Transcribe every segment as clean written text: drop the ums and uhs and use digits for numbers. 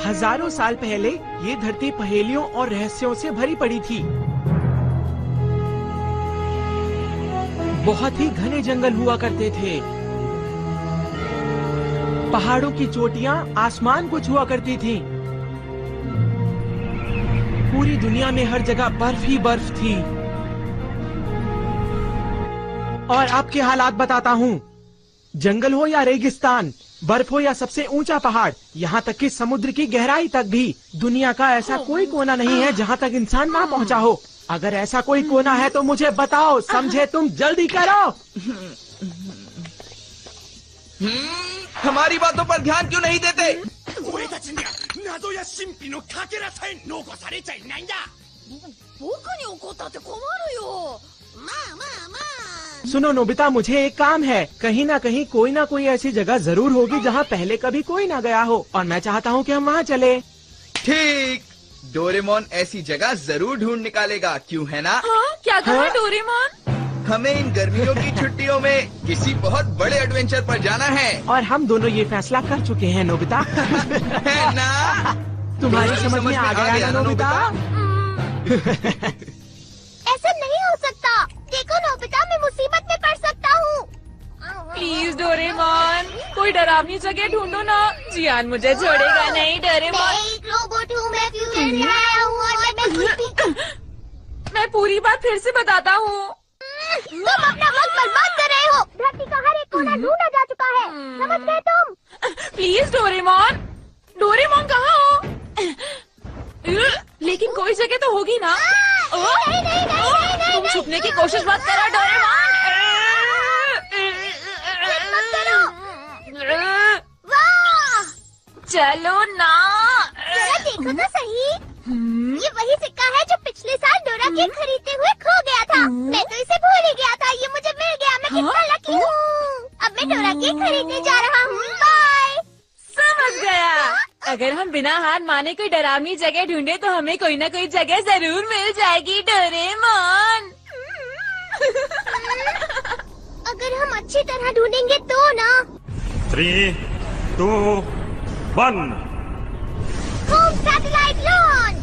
हजारों साल पहले ये धरती पहेलियों और रहस्यों से भरी पड़ी थी। बहुत ही घने जंगल हुआ करते थे। पहाड़ों की चोटियां आसमान को छुआ करती थी। पूरी दुनिया में हर जगह बर्फ ही बर्फ थी। और अब के हालात बताता हूँ। जंगल हो या रेगिस्तान, बर्फ हो या सबसे ऊंचा पहाड़, यहाँ तक कि समुद्र की गहराई तक भी, दुनिया का ऐसा कोई कोना नहीं है जहाँ तक इंसान ना पहुँचा हो। अगर ऐसा कोई कोना है तो मुझे बताओ, समझे तुम? जल्दी करो। हमारी बातों पर ध्यान क्यों नहीं देते? सुनो नोबिता, मुझे एक काम है। कहीं ना कहीं कोई ना कोई ऐसी जगह जरूर होगी जहाँ पहले कभी कोई ना गया हो, और मैं चाहता हूँ कि हम वहाँ चले। ठीक, डोरेमोन ऐसी जगह जरूर ढूंढ निकालेगा, क्यों है ना? हाँ, क्या कहा डोरेमोन? हमें इन गर्मियों की छुट्टियों में किसी बहुत बड़े एडवेंचर पर जाना है। और हम दोनों ये फैसला कर चुके हैं नोबिता। है ना? तुम्हारी समझ में आ गया ना नोबिता? ऐसा नहीं हो सकता। देखो नोबिता, मैं मुसीबत में पड़ सकता हूँ। प्लीज डोरेमोन, कोई डरावनी जगह ढूंढो ना। जियान मुझे छोड़ेगा नहीं डोरेमोन। मैं एक रोबोट हूँ, मैं फ्यूचर से आया हूँ और मैं कुछ भी... मैं पूरी बात फिर से बताता हूँ। तुम अपना वक्त बर्बाद कर रहे हो। धरती का हर एक कोना ढूंढा जा चुका है, समझ गए तुम? प्लीज डोरेमोन, डोरेमोन कहाँ हो? लेकिन कोई जगह तो होगी ना? तुम छुपने की कोशिश मत करो डोरेमोन। चलो ना, जरा देखो तो सही। ये वही सिक्का है जो पिछले साल डोरा केक खरीदते हुए खो गया था। मैं तो इसे भूल ही गया था, ये मुझे मिल गया। मैं कितना लकी हूँ। अब मैं डोरा केक खरीदने जा रहा हूँ। बाय। समझ गया। अगर हम बिना हार माने कोई डरावनी जगह ढूंढे तो हमें कोई ना कोई जगह जरूर मिल जाएगी डोरेमोन। अगर हम अच्छी तरह ढूंढेंगे तो ना। 3, 2, 1। Home satellite launch.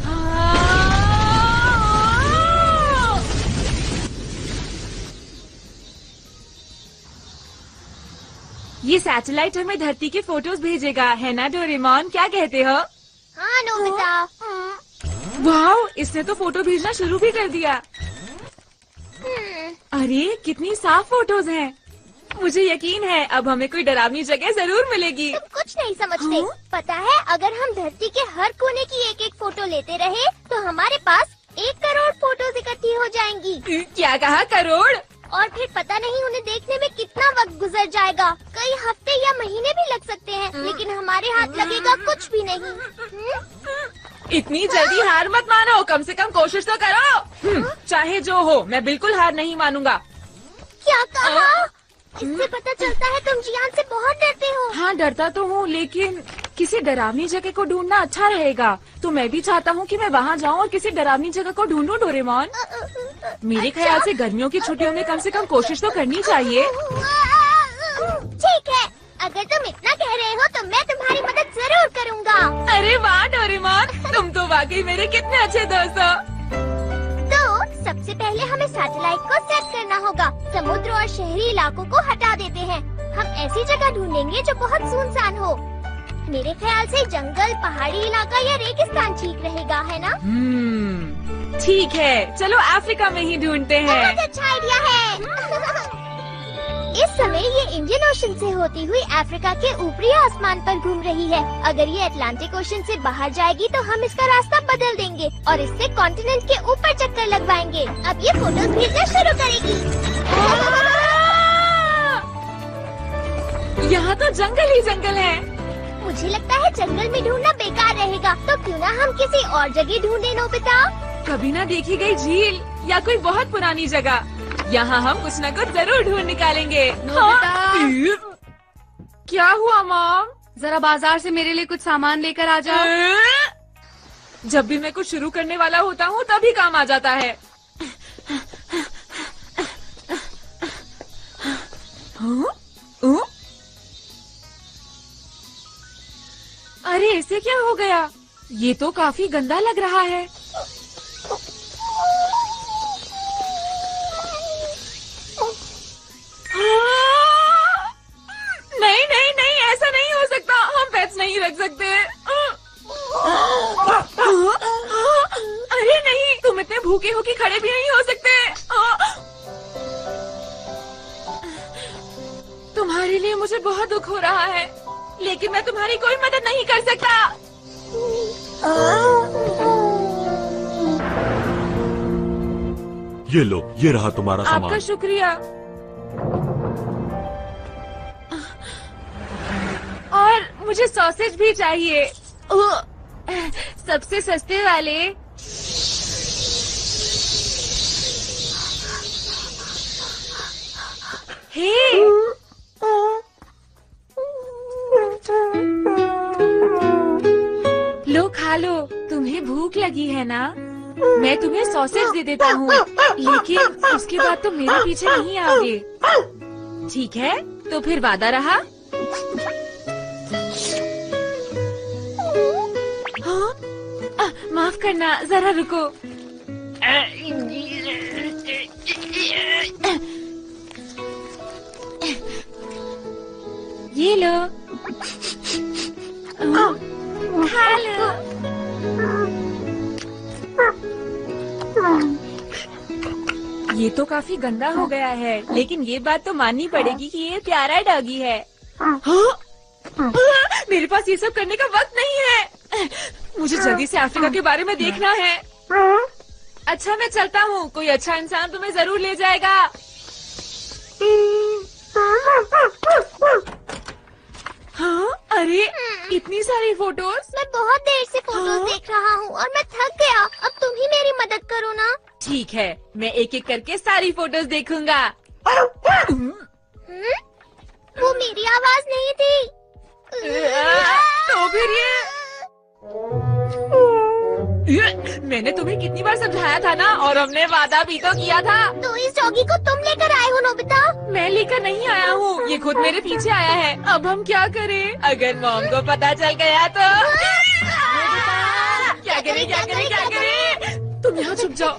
ये सैटेलाइट हमें धरती के फोटोज भेजेगा, है ना डोरेमोन? क्या कहते हो? हाँ नोबिता। वाह, इसने तो फोटो भेजना शुरू भी कर दिया। अरे कितनी साफ फोटोज हैं। मुझे यकीन है अब हमें कोई डरावनी जगह जरूर मिलेगी। तुम कुछ नहीं समझते। पता है, अगर हम धरती के हर कोने की एक एक फोटो लेते रहे तो हमारे पास 1 करोड़ फोटोज इकट्ठी हो जाएंगी। क्या कहा? करोड़? और फिर पता नहीं उन्हें देखने में कितना वक्त गुजर जाएगा। कई हफ्ते या महीने भी लग सकते हैं, लेकिन हमारे हाथ लगेगा कुछ भी नहीं। इतनी जल्दी हार मत मानो, कम से कम कोशिश तो करो। चाहे जो हो, मैं बिल्कुल हार नहीं मानूंगा। क्या कहा? इससे पता चलता है तुम जियान से बहुत डरते हो। हाँ, डरता तो हूँ, लेकिन किसी डरावनी जगह को ढूंढना अच्छा रहेगा। तो मैं भी चाहता हूँ कि मैं वहाँ जाऊँ और किसी डरावनी जगह को ढूंढूं डोरेमोन। मेरे ख्याल से गर्मियों की छुट्टियों में कम से कम कोशिश तो करनी चाहिए। ठीक है, अगर तुम इतना कह रहे हो तो मैं तुम्हारी मदद जरूर करूँगा। अरे वाह डोरेमोन, तुम तो वाकई मेरे कितने अच्छे दोस्त हो। तो सबसे पहले हमें सैटेलाइट को सेट करना होगा। समुद्र और शहरी इलाकों को हटा देते हैं। हम ऐसी जगह ढूंढेंगे जो बहुत सुनसान हो। मेरे ख्याल से जंगल, पहाड़ी इलाका या रेगिस्तान ठीक रहेगा, है ना? ठीक है, चलो अफ्रीका में ही ढूंढते हैं। बहुत अच्छा आइडिया है। इस समय ये इंडियन ओशन से होती हुई अफ्रीका के ऊपरी आसमान पर घूम रही है। अगर ये अटलांटिक ओशन से बाहर जाएगी तो हम इसका रास्ता बदल देंगे और इससे कॉन्टिनेंट के ऊपर चक्कर लगवाएंगे। अब ये फोटोज भेजना शुरू करेगी। ही जंगल है। मुझे लगता है जंगल में ढूंढना बेकार रहेगा, तो क्यों ना हम किसी और जगह ढूंढे नोबिता। कभी ना देखी गई झील या कोई बहुत पुरानी जगह, यहाँ हम कुछ न कुछ जरूर ढूंढ निकालेंगे। हाँ? क्या हुआ मॉम? जरा बाजार से मेरे लिए कुछ सामान लेकर आ जाओ। जब भी मैं कुछ शुरू करने वाला होता हूँ तभी काम आ जाता है। हाँ? अरे ऐसे क्या हो गया? ये तो काफी गंदा लग रहा है। नहीं नहीं नहीं, ऐसा नहीं हो सकता। हम पेट्स नहीं रख सकते। अरे नहीं, तुम इतने भूखे हो कि खड़े भी नहीं हो सकते। तुम्हारे लिए मुझे बहुत दुख हो रहा है, लेकिन मैं तुम्हारी कोई मदद नहीं कर सकता। ये लो, ये रहा तुम्हारा आपका सामान। शुक्रिया। और मुझे सॉसेज भी चाहिए, सबसे सस्ते वाले। हे, लो खा लो, तुम्हें भूख लगी है ना? मैं तुम्हें सॉसेज दे देता हूँ, लेकिन उसके बाद तुम मेरे पीछे नहीं आओगे, ठीक है? तो फिर वादा रहा। हाँ? माफ करना, जरा रुको। ये लो, खा लो। ये तो काफी गंदा हो गया है, लेकिन ये बात तो माननी पड़ेगी कि ये प्यारा डॉगी है। हाँ? मेरे पास ये सब करने का वक्त नहीं है। मुझे जल्दी से अफ्रीका के बारे में देखना है। अच्छा, मैं चलता हूँ। कोई अच्छा इंसान तुम्हें जरूर ले जाएगा। हाँ? अरे इतनी सारी फोटोज। मैं बहुत देर से फोटोज देख रहा हूँ और मैं थक गया। अब तुम ही मेरी मदद करो ना। ठीक है, मैं एक एक करके सारी फोटोज देखूंगा। वो मेरी आवाज नहीं थी। तो फिर ये मैंने तुम्हें कितनी बार समझाया था ना, और हमने वादा भी तो किया था। तो इस डॉगी को तुम लेकर आए हो नोबिता? मैं लेकर नहीं आया हूँ, ये खुद मेरे पीछे आया है। अब हम क्या करें? अगर मॉम को पता चल गया तो क्या करें, क्या करें, क्या करें? तुम यहाँ छुप जाओ।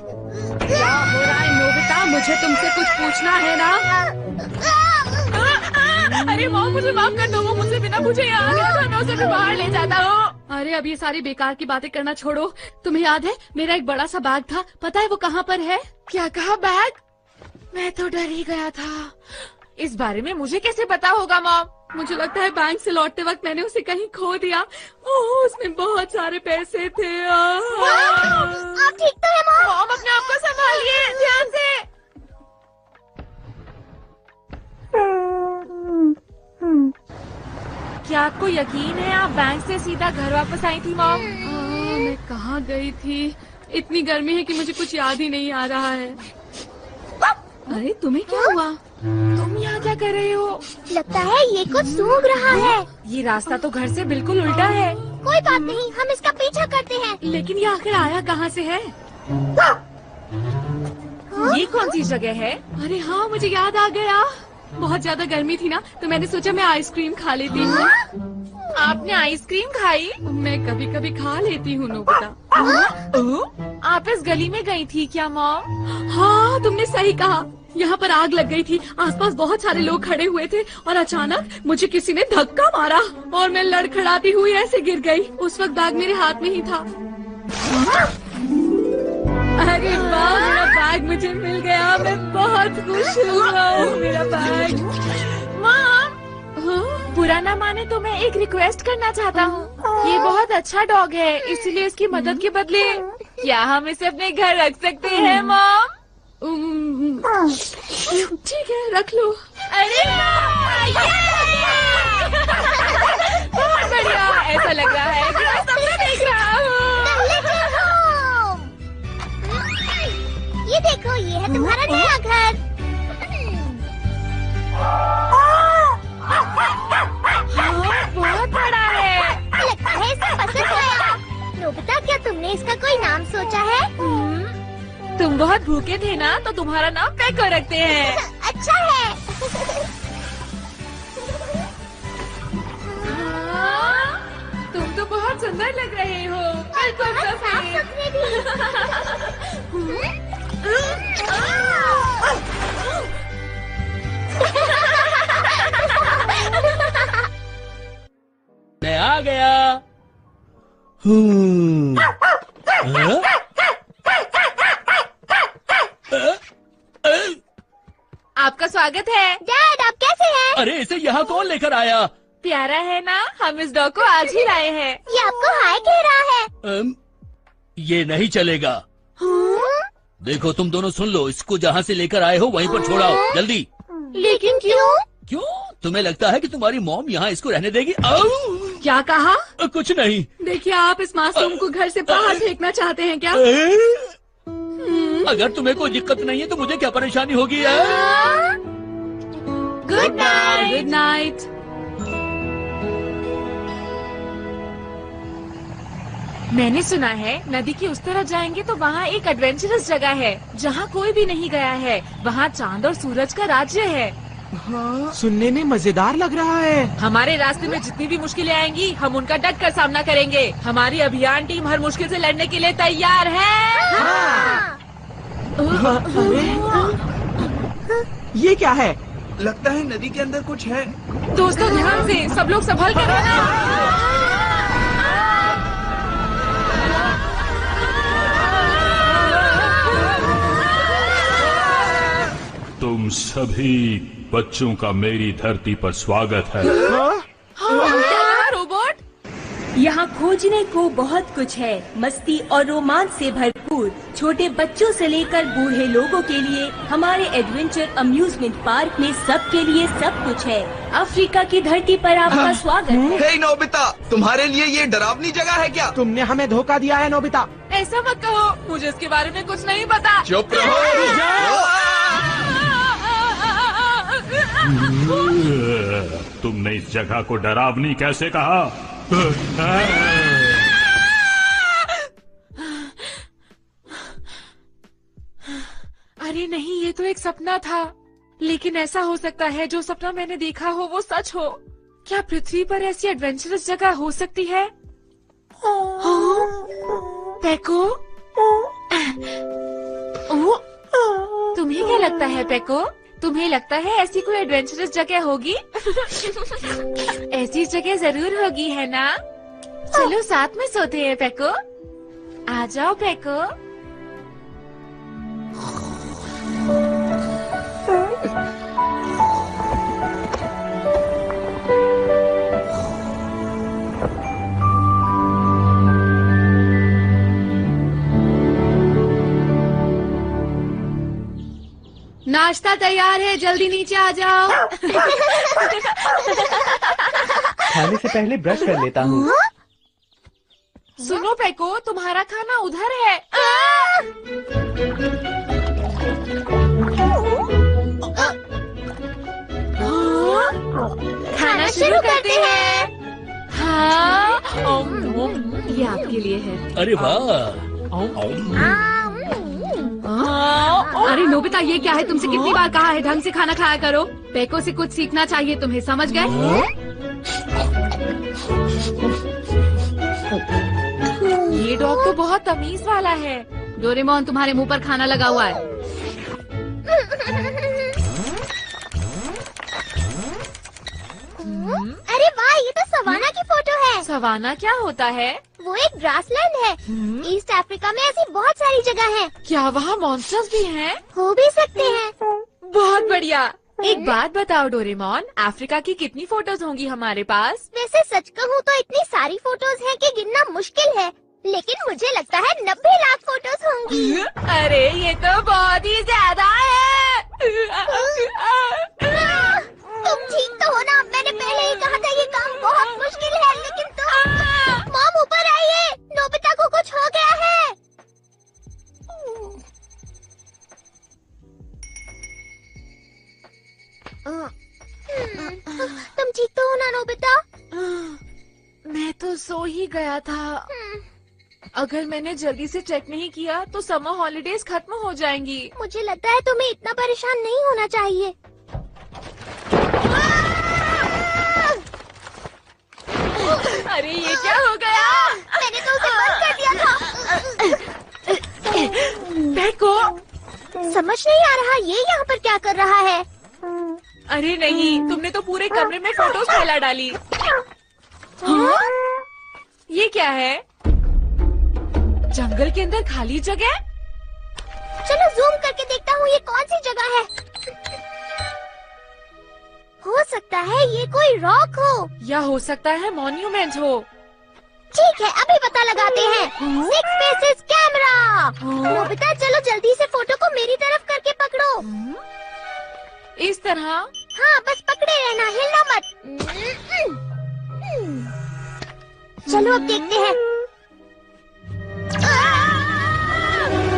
क्या हो रहा है नोबिता? मुझे तुमसे कुछ पूछना है ना। अरे मॉम, मुझे माफ कर दो, वो मुझसे बिना पूछे यहाँ आ गया था। मैं उसे भी बाहर ले जाता हूँ। अरे अब ये सारी बेकार की बातें करना छोड़ो। तुम्हें याद है मेरा एक बड़ा सा बैग था, पता है वो कहाँ पर है? क्या कहा? बैग? मैं तो डर ही गया था। इस बारे में मुझे कैसे पता होगा मॉम? मुझे लगता है बैंक से लौटते वक्त मैंने उसे कहीं खो दिया। ओह, उसमें बहुत सारे पैसे थे। आप ठीक तो है मॉम? मॉम, अपने आप को संभालिए, ध्यान से। क्या आपको यकीन है आप बैंक से सीधा घर वापस आई थी मॉम? मैं कहाँ गई थी? इतनी गर्मी है कि मुझे कुछ याद ही नहीं आ रहा है। अरे तुम्हें क्या हुआ? तुम यहाँ क्या कर रहे हो? लगता है ये कुछ सूंघ रहा है। ये रास्ता तो घर से बिल्कुल उल्टा है। कोई बात नहीं, हम इसका पीछा करते हैं। लेकिन ये आखिर आया कहाँ से है? ये कौन सी जगह है? अरे हाँ, मुझे याद आ गया। बहुत ज्यादा गर्मी थी ना, तो मैंने सोचा मैं आइसक्रीम खा लेती हूँ। आपने आइसक्रीम खाई? मैं कभी कभी खा लेती हूँ नोबिता। आप इस गली में गई थी क्या मॉम? हाँ, तुमने सही कहा। यहाँ पर आग लग गई थी, आसपास बहुत सारे लोग खड़े हुए थे और अचानक मुझे किसी ने धक्का मारा और मैं लड़खड़ाती हुई ऐसे गिर गई। उस वक्त बैग मेरे हाथ में ही था। अरे वाह, मेरा बैग मुझे मिल गया। मैं बहुत खुश हूँ। मेरा बैग। मॉम, बुरा ना माने तो मैं एक रिक्वेस्ट करना चाहता हूँ। ये बहुत अच्छा डॉग है, इसीलिए इसकी मदद के बदले क्या हम इसे अपने घर रख सकते हैं मॉम? ठीक है, रख लो। अरे बढ़िया, ऐसा लग रहा है कि मैं सपना देख रहा हूँ। ये देखो, ये है तुम्हारा नया घर। हाँ, बहुत बड़ा है। लगता है इसे पसंद आया। नोबिता, क्या तुमने इसका कोई नाम सोचा है? तुम बहुत भूखे थे ना, तो तुम्हारा नाम पेको रखते हैं। अच्छा है। हाँ, तुम तो बहुत सुंदर लग रहे हो। बिल्कुल बहुत साफ सफेद। सुथरे भी। मैं आ गया। आपका स्वागत है। डैड, आप कैसे हैं? अरे इसे यहाँ कौन लेकर आया? प्यारा है ना, हम इस डॉग को आज ही लाए हैं। ये आपको हाय कह रहा है। ये नहीं चलेगा। देखो तुम दोनों सुन लो, इसको जहाँ से लेकर आए हो वहीं पर छोड़ाओ जल्दी। लेकिन क्यों? क्यों? तुम्हें लगता है कि तुम्हारी मॉम यहाँ इसको रहने देगी? क्या कहा? कुछ नहीं। देखिए, आप इस मासूम को घर से बाहर फेंकना चाहते हैं क्या? अगर तुम्हें कोई दिक्कत नहीं है तो मुझे क्या परेशानी होगी? Good night. Good night. मैंने सुना है नदी की उस तरफ जाएंगे तो वहाँ एक एडवेंचरस जगह है जहाँ कोई भी नहीं गया है। वहाँ चांद और सूरज का राज्य है। हाँ, सुनने में मजेदार लग रहा है। हमारे रास्ते में जितनी भी मुश्किलें आएंगी, हम उनका डट कर सामना करेंगे। हमारी अभियान टीम हर मुश्किल से लड़ने के लिए तैयार है। हाँ। अरे, ये क्या है? लगता है नदी के अंदर कुछ है। दोस्तों ध्यान से, सब लोग संभल कर रहना। तुम सभी बच्चों का मेरी धरती पर स्वागत है। क्या रोबोट? यहाँ खोजने को बहुत कुछ है। मस्ती और रोमांच से भरपूर छोटे बच्चों से लेकर बूढ़े लोगों के लिए हमारे एडवेंचर अम्यूजमेंट पार्क में सबके लिए सब कुछ है। अफ्रीका की धरती पर आपका स्वागत है। हे नोबिता, तुम्हारे लिए ये डरावनी जगह है क्या? तुमने हमें धोखा दिया है नोबिता। ऐसा मत कहो, मुझे इसके बारे में कुछ नहीं पता। चुप रहो। तुमने इस जगह को डरावनी कैसे कहा? अरे नहीं, ये तो एक सपना था। लेकिन ऐसा हो सकता है जो सपना मैंने देखा हो वो सच हो। क्या पृथ्वी पर ऐसी एडवेंचरस जगह हो सकती है? पेको? तुम्हें क्या लगता है पेको? तुम्हें लगता है ऐसी कोई एडवेंचरस जगह होगी? ऐसी जगह जरूर होगी, है ना? चलो साथ में सोते हैं पेको। आ जाओ पेको। नाश्ता तैयार है, जल्दी नीचे आ जाओ। खाने से पहले ब्रश कर लेता हूँ। सुनो पेको, तुम्हारा खाना उधर है। खाना शुरू करते हैं। हाँ, ये आपके लिए है। अरे वाह। अरे नोबिता, ये क्या है? तुमसे कितनी बार कहा है ढंग से खाना खाया करो। पेको से कुछ सीखना चाहिए तुम्हें, समझ गए? ये डॉग तो बहुत तमीज वाला है। डोरेमोन, तुम्हारे मुंह पर खाना लगा हुआ है। अरे वाह, ये तो सवाना की फोटो है। सवाना क्या होता है? वो एक ग्रासलैंड है। ईस्ट अफ्रीका में ऐसी बहुत सारी जगह हैं। क्या वहाँ मॉन्स्टर्स भी हैं? हो भी सकते हैं। बहुत बढ़िया। एक बात बताओ डोरेमोन, अफ्रीका की कितनी फोटोज होंगी हमारे पास? वैसे सच कहूँ तो इतनी सारी फोटोज हैं कि गिनना मुश्किल है, लेकिन मुझे लगता है 90 लाख फोटोज होंगी। अरे ये तो बहुत ही ज्यादा है। तुम ठीक तो हो ना? मैंने पहले ही कहा था ये काम बहुत मुश्किल है, लेकिन तुम तुम ठीक तो हो ना नोबिता? मैं तो सो ही गया था। अगर मैंने जल्दी से चेक नहीं किया तो समर हॉलिडेज खत्म हो जाएंगी। मुझे लगता है तुम्हें इतना परेशान नहीं होना चाहिए। अरे ये क्या हो गया? मैंने तो उसे बंद कर दिया था। देखो, समझ नहीं आ रहा ये यहाँ पर क्या कर रहा है। अरे नहीं, तुमने तो पूरे कमरे में फोटोज फैला डाली। हाँ? ये क्या है? जंगल के अंदर खाली जगह? चलो जूम करके देखता हूँ ये कौन सी जगह है। हो सकता है ये कोई रॉक हो या हो सकता है मॉन्यूमेंट हो। ठीक है, अभी पता लगाते हैं। 6 फेसेस कैमरा। नोबिता चलो जल्दी से फोटो को मेरी तरफ करके पकड़ो। इस तरह? हाँ, बस पकड़े रहना, हिलना मत। चलो अब देखते हैं।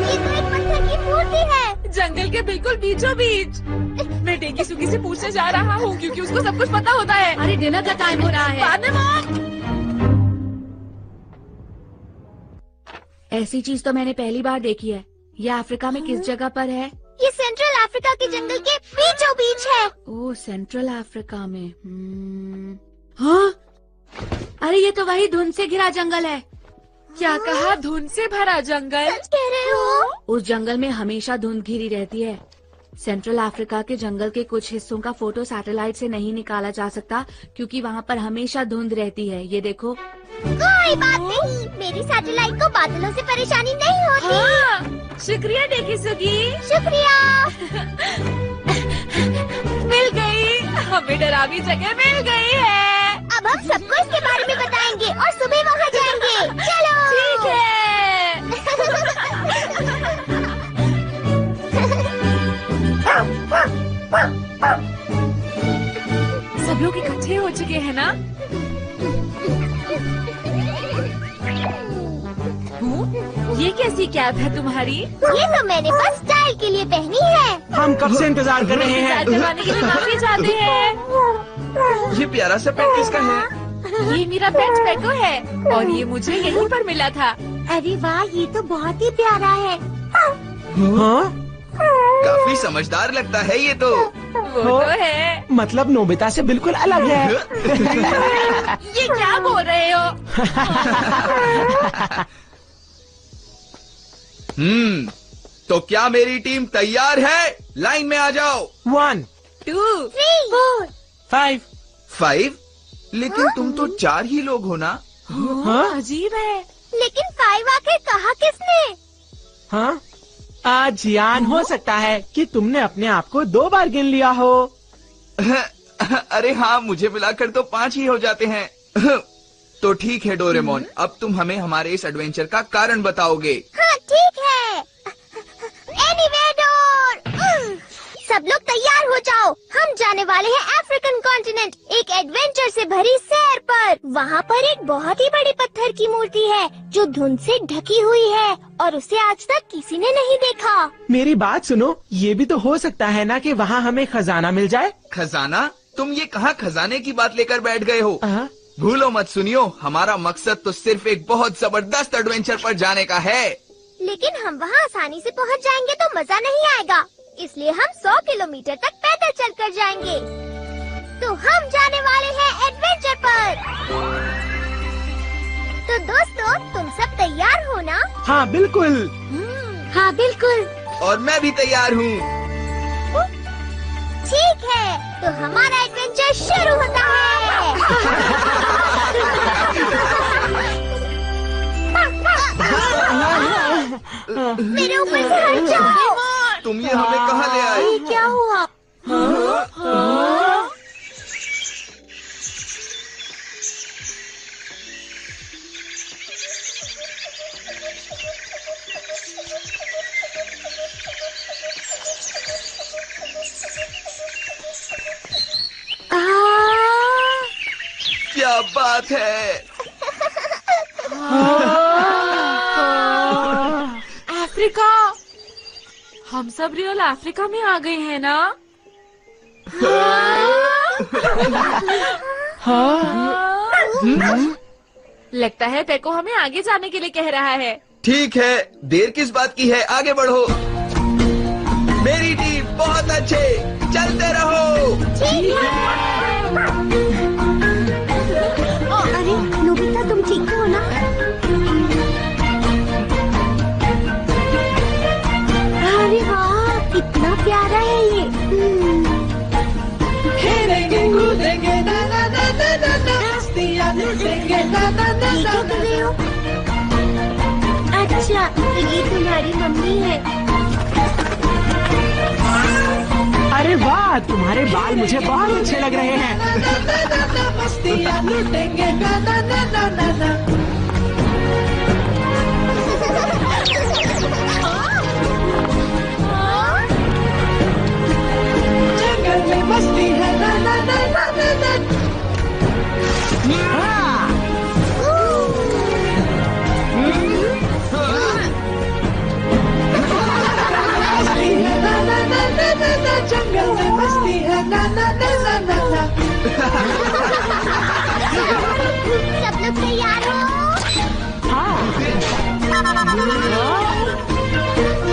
ये तो एक पत्थर की मूर्ति है। जंगल के बिल्कुल बीचों बीच। मैं डेगी सुगी से पूछने जा रहा हूँ क्योंकि उसको सब कुछ पता होता है। अरे डिनर का टाइम हो रहा है। बाद में मॉम। ऐसी चीज तो मैंने पहली बार देखी है। ये अफ्रीका में किस जगह पर है? ये सेंट्रल अफ्रीका के जंगल के बीचों बीच है। ओह, सेंट्रल अफ्रीका में। हाँ, अरे ये तो वही धुंध से घिरा जंगल है। क्या कहा? धुंध से भरा जंगल? सच कह रहे हो? उस जंगल में हमेशा धुंध घिरी रहती है। सेंट्रल अफ्रीका के जंगल के कुछ हिस्सों का फोटो सैटेलाइट से नहीं निकाला जा सकता क्योंकि वहाँ पर हमेशा धुंध रहती है। ये देखो। कोई बात नहीं, मेरी सैटेलाइट को बादलों से परेशानी नहीं होती। हाँ, शुक्रिया डेगी सुगी। शुक्रिया। मिल गई, हमें डरावनी जगह मिल गई है। अब हम सबको इसके बारे में बताएंगे और सुबह वहाँ जाएंगे। चलो। ठीक है। सब लोग इकट्ठे हो चुके हैं ना? ये कैसी कैप है तुम्हारी? ये तो मैंने बस स्टाइल के लिए पहनी है। हम कब से इंतजार कर रहे हैं। इंतजार करवाने के लिए माफी चाहते हैं। ये प्यारा सा पेट किसका है? ये मेरा पेट पेको है और ये मुझे यहीं पर मिला था। अरे वाह, ये तो बहुत ही प्यारा है। हाँ? काफी समझदार लगता है ये तो। वो तो है। मतलब नोबिता से बिल्कुल अलग है। ये क्या बोल रहे हो? तो क्या मेरी टीम तैयार है? लाइन में आ जाओ। 1 2 3 4 5 5? लेकिन तुम तो 4 ही लोग हो ना? हाँ? अजीब है। लेकिन 5 आखिर कहा किसने? हाँ? आज यान हो सकता है कि तुमने अपने आप को 2 बार गिन लिया हो। अरे हाँ, मुझे मिलाकर तो 5 ही हो जाते हैं। तो ठीक है डोरेमोन, अब तुम हमें हमारे इस एडवेंचर का कारण बताओगे। हाँ ठीक है। एनीवेडोर, सब लोग तैयार हो जाओ। हम जाने वाले हैं अफ्रीकन कॉन्टिनेंट, एक एडवेंचर से भरी सैर पर। वहाँ पर एक बहुत ही बड़ी पत्थर की मूर्ति है जो धुंध से ढकी हुई है और उसे आज तक किसी ने नहीं देखा। मेरी बात सुनो, ये भी तो हो सकता है ना कि वहाँ हमें खजाना मिल जाए। खजाना? तुम ये कहाँ खजाने की बात लेकर बैठ गए हो? भूलो मत सुनियो, हमारा मकसद तो सिर्फ एक बहुत जबरदस्त एडवेंचर पर जाने का है। लेकिन हम वहाँ आसानी से पहुँच जाएंगे तो मजा नहीं आएगा, इसलिए हम 100 किलोमीटर तक पैदल चलकर जाएंगे। तो हम जाने वाले हैं एडवेंचर पर। तो दोस्तों, तुम सब तैयार हो ना? हाँ बिल्कुल। हाँ बिल्कुल। और मैं भी तैयार हूँ। ठीक है, तो हमारा एडवेंचर शुरू होता है। मेरे ऊपर से हट जाओ। तुम ये हमें कहाँ ले आए? क्या हुआ? क्या बात है? अफ्रीका, हम सब रियल अफ्रीका में आ गए हैं ना? लगता है पेको हमें आगे जाने के लिए कह रहा है। ठीक है, देर किस बात की है, आगे बढ़ो। मेरी टीम बहुत अच्छे, चलते रहो। अरे नोबिता, तुम ठीक हो ना? अरे वाह, कितना प्यारा है ये। खेलेंगे कूदेंगे ना ना ना ना ना ना, मस्तियाँ लूटेंगे ना ना ना ये क्या कर रहे हो? अच्छा, ये तुम्हारी मम्मी है। अरे वाह, तुम्हारे बाल मुझे बहुत अच्छे लग रहे हैं। मस्तियाँ लूटेंगे ना ना ना ना ना ना। जंगल में मस्ती है ना ना ना ना ना ना। मस्ती है ना ना ना ना ना ना, जंगल में मस्ती है ना ना ना ना ना ना। सब लोग तैयार हो?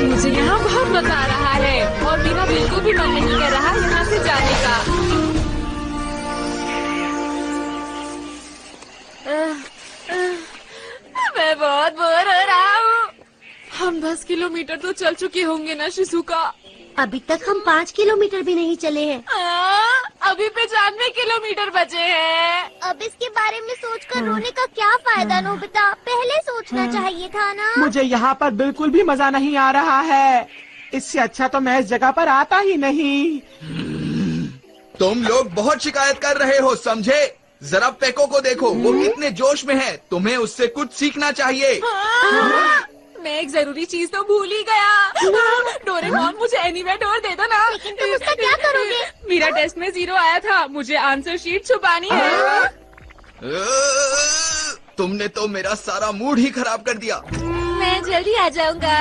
मुझे यहाँ बहुत मजा आ रहा है और मेरा बिल्कुल भी मन नहीं कर रहा यहाँ से जाने का। मैं बहुत बोर हो रहा हूँ। हम 10 किलोमीटर तो चल चुके होंगे ना शिजुका? अभी तक हम 5 किलोमीटर भी नहीं चले हैं। अभी 95 किलोमीटर बचे हैं। अब इसके बारे में सोचकर रोने का क्या फायदा नोबिता? पहले सोचना चाहिए था ना। मुझे यहाँ पर बिल्कुल भी मजा नहीं आ रहा है। इससे अच्छा तो मैं इस जगह पर आता ही नहीं। तुम लोग बहुत शिकायत कर रहे हो, समझे? जरा पेको को देखो, वो कितने जोश में है। तुम्हें उससे कुछ सीखना चाहिए। मैं एक जरूरी चीज तो भूल ही गया। डोरेमोन, मुझे एनीवेयर डोर दे दो ना। लेकिन तुम उसका क्या करोगे? मेरा टेस्ट में 0 आया था, मुझे आंसर शीट छुपानी है। तुमने तो मेरा सारा मूड ही खराब कर दिया। मैं जल्दी आ जाऊंगा।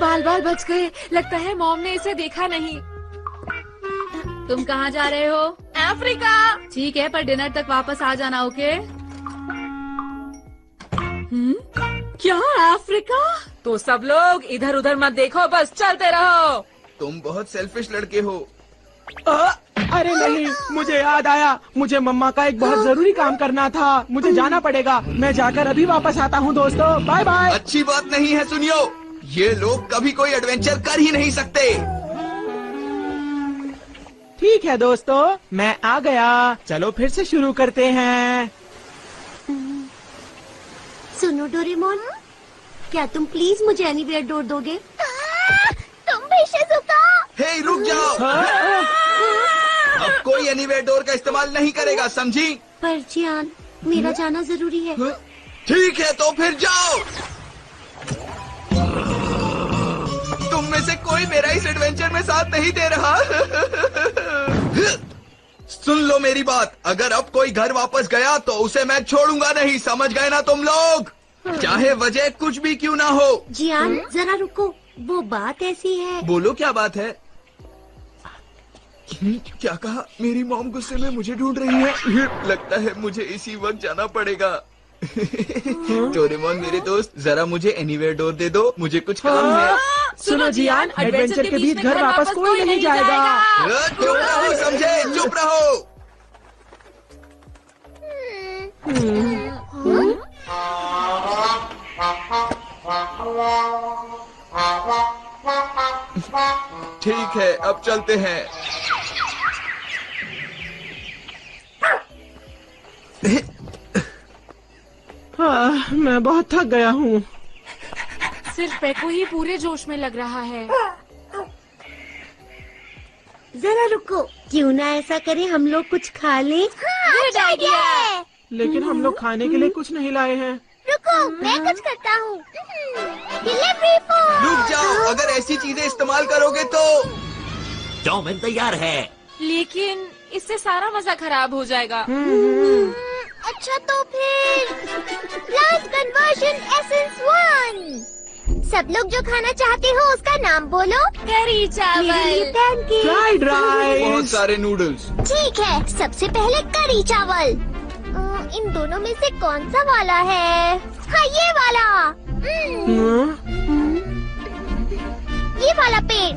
बाल बाल बच गए। लगता है मॉम ने इसे देखा नहीं। तुम कहाँ जा रहे हो? अफ्रीका। ठीक है, पर डिनर तक वापस आ जाना, ओके? क्या अफ्रीका? तो सब लोग इधर उधर मत देखो, बस चलते रहो। तुम बहुत सेल्फिश लड़के हो। अरे नहीं, मुझे याद आया, मुझे मम्मा का एक बहुत जरूरी काम करना था। मुझे जाना पड़ेगा। मैं जाकर अभी वापस आता हूँ दोस्तों, बाय बाय। अच्छी बात नहीं है, सुनियो, ये लोग कभी कोई एडवेंचर कर ही नहीं सकते। ठीक है दोस्तों, मैं आ गया। चलो फिर से शुरू करते हैं। सुनो डोरेमोन, क्या तुम प्लीज मुझे एनीवेयर डोर दोगे? तुम भी शिजुका। हे, रुक जाओ। अब कोई एनीवेयर डोर का इस्तेमाल नहीं करेगा, समझी? पर जियान, मेरा जाना जरूरी है। ठीक है, तो फिर जाओ। तुम में से कोई मेरा इस एडवेंचर में साथ नहीं दे रहा। सुन लो मेरी बात, अगर अब कोई घर वापस गया तो उसे मैं छोड़ूंगा नहीं, समझ गए ना तुम लोग? चाहे वजह कुछ भी क्यों ना हो। जियान, जरा रुको, वो बात ऐसी है। बोलो, क्या बात है? क्या कहा? मेरी मॉम गुस्से में मुझे ढूंढ रही है। लगता है मुझे इसी वक्त जाना पड़ेगा। डोरेमोन मेरे दोस्त, जरा मुझे एनीवेयर डोर दे दो, मुझे कुछ काम है। सुनो जियान, एडवेंचर के बीच घर वापस कोई नहीं जाएगा। चुप रहो, समझे? चुप रहो। ठीक है, अब चलते हैं। मैं बहुत थक गया हूँ। सिर्फ पेको ही पूरे जोश में लग रहा है। जरा रुको, क्यों ना ऐसा करें, हम लोग कुछ खा लें? Good idea. लेकिन हम लोग खाने के लिए कुछ नहीं लाए हैं। रुको, मैं कुछ करता हूँ। Delivery food. रुक जाओ, अगर ऐसी चीजें इस्तेमाल करोगे तो। चाउमीन तैयार है। लेकिन इससे सारा मजा खराब हो जाएगा। अच्छा तो फिर प्लांट कन्वर्जन एसेंस 1। सब लोग जो खाना चाहते हो उसका नाम बोलो। करी चावल, पैनकेक, फ्राइड बहुत राइस। सारे नूडल्स। ठीक है, सबसे पहले करी चावल। इन दोनों में से कौन सा वाला है? हाँ, ये वाला। ये वाला पेड़।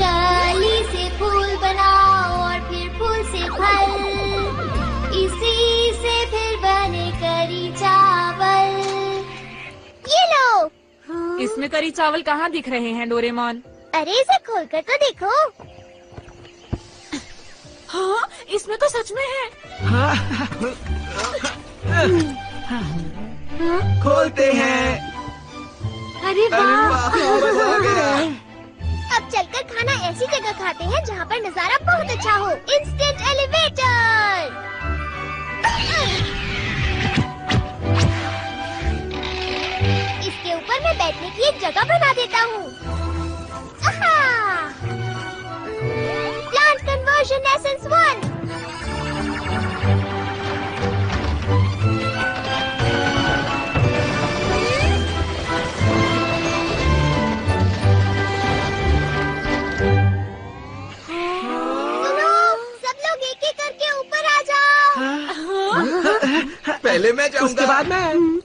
कली से फूल बनाओ और फिर फूल से फल, इसी से फिर बने करी चावल। ये लो। इसमें करी चावल कहाँ दिख रहे हैं डोरेमोन? अरे इसे खोलकर तो देखो। हाँ, इसमें तो सच में है। खोलते हैं। अरे वाह! क्या मजा आ गया। अब चलकर खाना ऐसी जगह खाते हैं जहाँ पर नजारा बहुत अच्छा हो। Instant elevator. इसके ऊपर मैं बैठने की एक जगह बना देता हूँ। Plant conversion essence 1। पहले मैं जाऊंगा। उसके बाद मैं।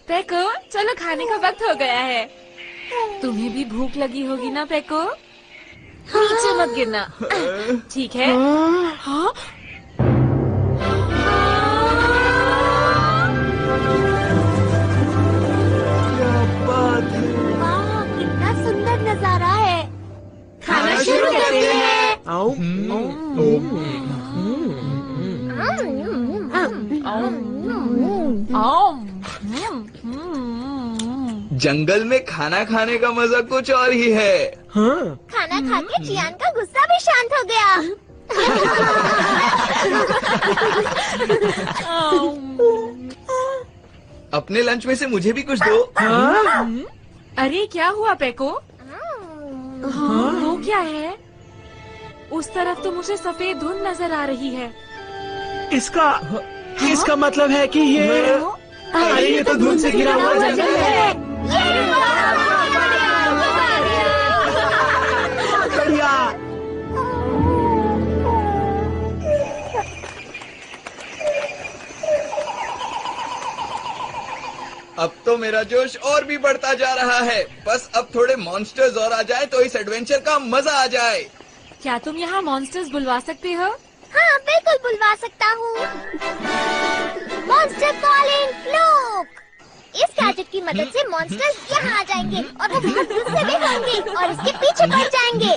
पेको, चलो खाने का वक्त हो गया है। तुम्हें भी भूख लगी होगी ना पेको? नीचे मत गिरना, ठीक है? हाँ? क्या बात है। वाह, कितना सुंदर नजारा है। खाना शुरू करते हैं। आओ। जंगल में खाना खाने का मजा कुछ और ही है। हाँ। खाना खा के जियान का गुस्सा भी शांत हो गया। अपने लंच में से मुझे भी कुछ दो। हाँ? अरे क्या हुआ पेको? हाँ, वो क्या है? उस तरफ तो मुझे सफेद धुंध नजर आ रही है। इसका मतलब है कि ये अरे ये तो धुंध से घिरा हुआ जंगल है। बढ़िया। अब तो मेरा जोश और भी बढ़ता जा रहा है। बस अब थोड़े मॉन्स्टर्स और आ जाए तो इस एडवेंचर का मजा आ जाए। क्या तुम यहाँ मॉन्स्टर्स बुलवा सकते हो? हाँ, बिल्कुल बुलवा सकता हूँ। Monster calling fluke. इस गैजेट की मदद से मॉन्स्टर्स यहाँ आ जाएंगे और वो बहुत गुस्से में होंगे और इसके पीछे पड़ जाएंगे।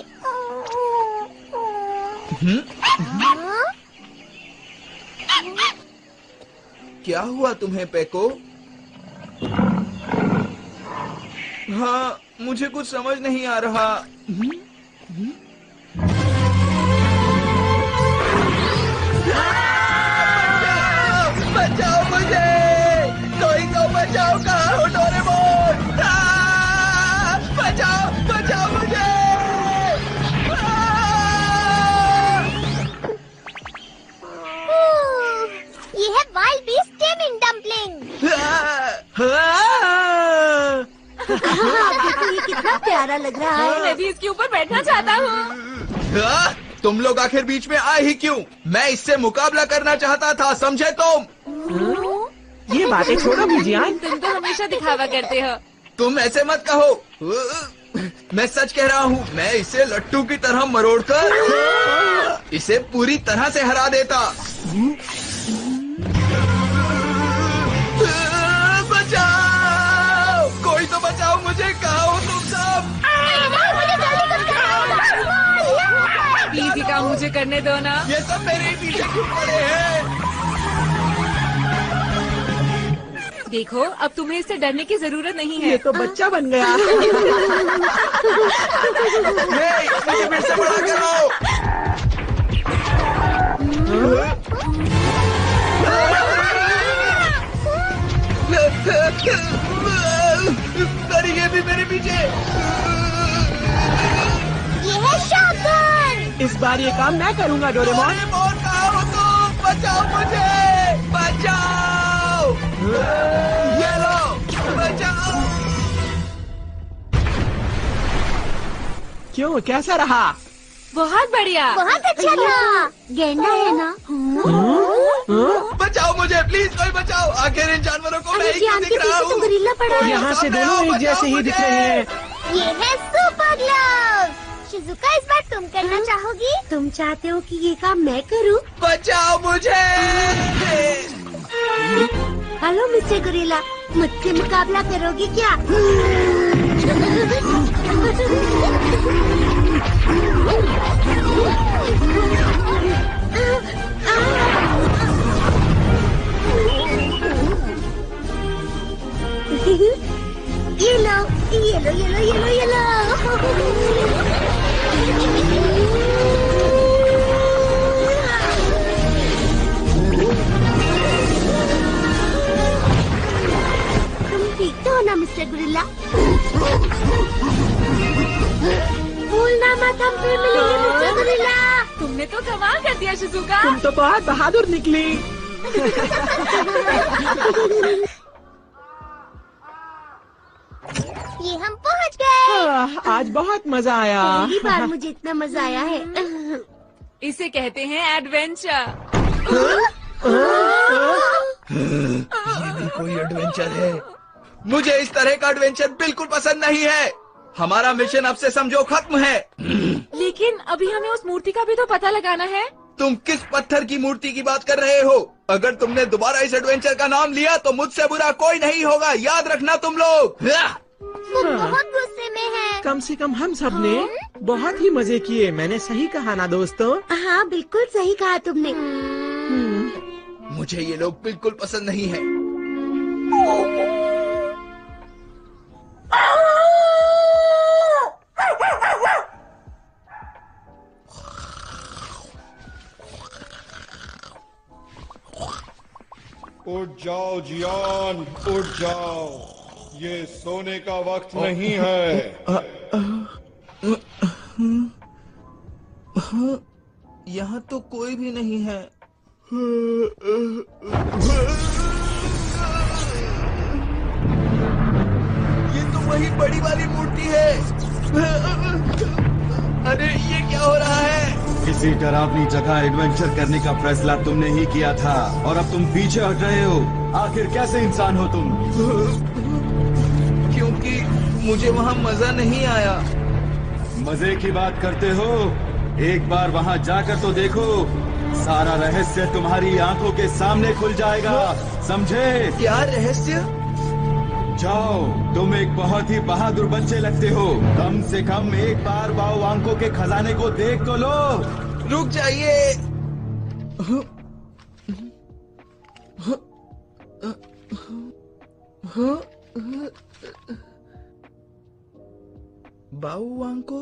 क्या हुआ तुम्हें पेको? हाँ, मुझे कुछ समझ नहीं आ रहा। बचाओ मुझे, कोई तो बचाओ। कहाँ हो डोरेमोन? बचाओ बचाओ मुझे। ये है वाइल्ड बीस्ट टेमिंग डम्पलिंग। देखो ये कितना प्यारा लग रहा है। मैं भी इसके ऊपर बैठना चाहता हूँ। तुम लोग आखिर बीच में आए ही क्यों? मैं इससे मुकाबला करना चाहता था, समझे तुम? ये बातें छोड़ो जियान। तुम तो हमेशा दिखावा करते हो। तुम ऐसे मत कहो। मैं सच कह रहा हूँ। मैं इसे लट्टू की तरह मरोड़कर इसे पूरी तरह से हरा देता। बचाओ, कोई तो बचाओ मुझे। कहाँ हो तुम सब? इजी काम मुझे करने दो ना। ये सब मेरे ही पीछे क्यों पड़े हैं? देखो, अब तुम्हें इससे डरने की जरूरत नहीं है। ये तो बच्चा बन गया। मुझे फिर से बड़ा करो। ये भी मेरे पीछे। ये है शॉटगन। इस बार ये काम मैं करूँगा डोरेमोन। कहाँ हो तुम? बचाओ मुझे, बचाओ। ये लो, बचाओ। क्यों, कैसा रहा? बहुत बढ़िया। बहुत अच्छा था। गेंडा है ना? बचाओ मुझे, प्लीज कोई बचाओ। आखिर इन जानवरों को मैं ही क्यों दिख रहा हूँ? गोरिल्ला पड़ा है। यहाँ से दोनों एक जैसे ही दिख रहे हैं। ये है सुपर ग्लव्स। शिजुका, इस बार तुम करना चाहोगी? तुम चाहते हो कि ये काम मैं करूँ? बचाओ मुझे। हेलो मिस्टर गोरिल्ला, मुझसे मुकाबला करोगे क्या? ये लो, ये लो, ये लो, ये लो, ये लो। तुम ठीक तो हो ना मिस्टर गोरिल्ला? भूलना मत, हम फिर मिलेंगे मिस्टर गोरिल्ला। तुमने तो कमाल कर दिया शिजुका। तुम तो बहुत बहादुर निकली। ये हम पहुंच गए। आज बहुत मजा आया। पहली बार मुझे इतना मजा आया है। इसे कहते हैं एडवेंचर। ये भी कोई एडवेंचर है? मुझे इस तरह का एडवेंचर बिल्कुल पसंद नहीं है। हमारा मिशन अब से समझो खत्म है। लेकिन अभी हमें उस मूर्ति का भी तो पता लगाना है। तुम किस पत्थर की मूर्ति की बात कर रहे हो? अगर तुमने दोबारा इस एडवेंचर का नाम लिया तो मुझसे बुरा कोई नहीं होगा, याद रखना तुम लोग। वो बहुत गुस्से में है। कम से कम हम सब ने बहुत ही मजे किए। मैंने सही कहा ना दोस्तों? हाँ, बिल्कुल सही कहा तुमने। मुझे ये लोग बिल्कुल पसंद नहीं है। उठ जाओ जियान, उठ जाओ। ये सोने का वक्त नहीं है। यहाँ तो कोई भी नहीं है। ये तो वही बड़ी वाली मूर्ति है। अरे ये क्या हो रहा है? किसी डरावनी जगह एडवेंचर करने का फैसला तुमने ही किया था और अब तुम पीछे हट रहे हो। आखिर कैसे इंसान हो तुम? क्योंकि मुझे वहाँ मजा नहीं आया। मजे की बात करते हो? एक बार वहाँ जाकर तो देखो, सारा रहस्य तुम्हारी आंखों के सामने खुल जाएगा, समझे? क्या रहस्य? जाओ, तुम एक बहुत ही बहादुर बच्चे लगते हो। कम से कम एक बार बाओ आंखों के खजाने को देख तो लो। रुक जाइए। बाऊ आंको?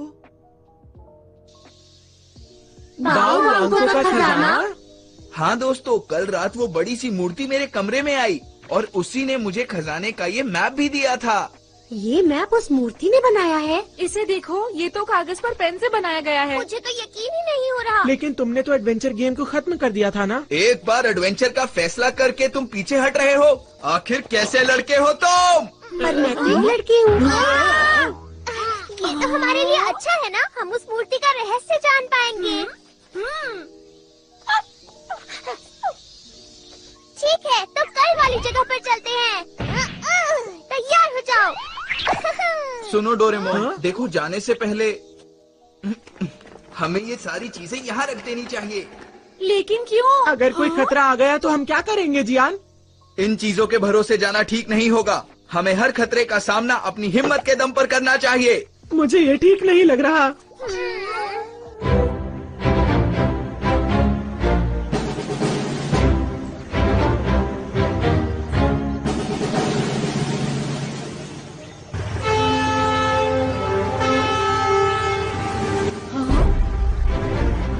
बाऊ आंखों का खजाना? हाँ दोस्तों, कल रात वो बड़ी सी मूर्ति मेरे कमरे में आई और उसी ने मुझे खजाने का ये मैप भी दिया था। ये मैप उस मूर्ति ने बनाया है? इसे देखो, ये तो कागज पर पेन से बनाया गया है। मुझे तो यकीन ही नहीं हो रहा। लेकिन तुमने तो एडवेंचर गेम को खत्म कर दिया था ना? एक बार एडवेंचर का फैसला करके तुम पीछे हट रहे हो। आखिर कैसे लड़के हो तुम? पर मैं तो एक लड़की हूँ। ये तो हमारे लिए अच्छा है ना, हम उस मूर्ति का रहस्य जान पाएंगे। ठीक है, तो कल वाली जगह पर चलते हैं। तैयार हो जाओ। सुनो डोरेमोन, देखो जाने से पहले हमें ये सारी चीजें यहाँ रख देनी चाहिए। लेकिन क्यों? अगर कोई खतरा आ गया तो हम क्या करेंगे जियान? इन चीजों के भरोसे जाना ठीक नहीं होगा। हमें हर खतरे का सामना अपनी हिम्मत के दम पर करना चाहिए। मुझे ये ठीक नहीं लग रहा।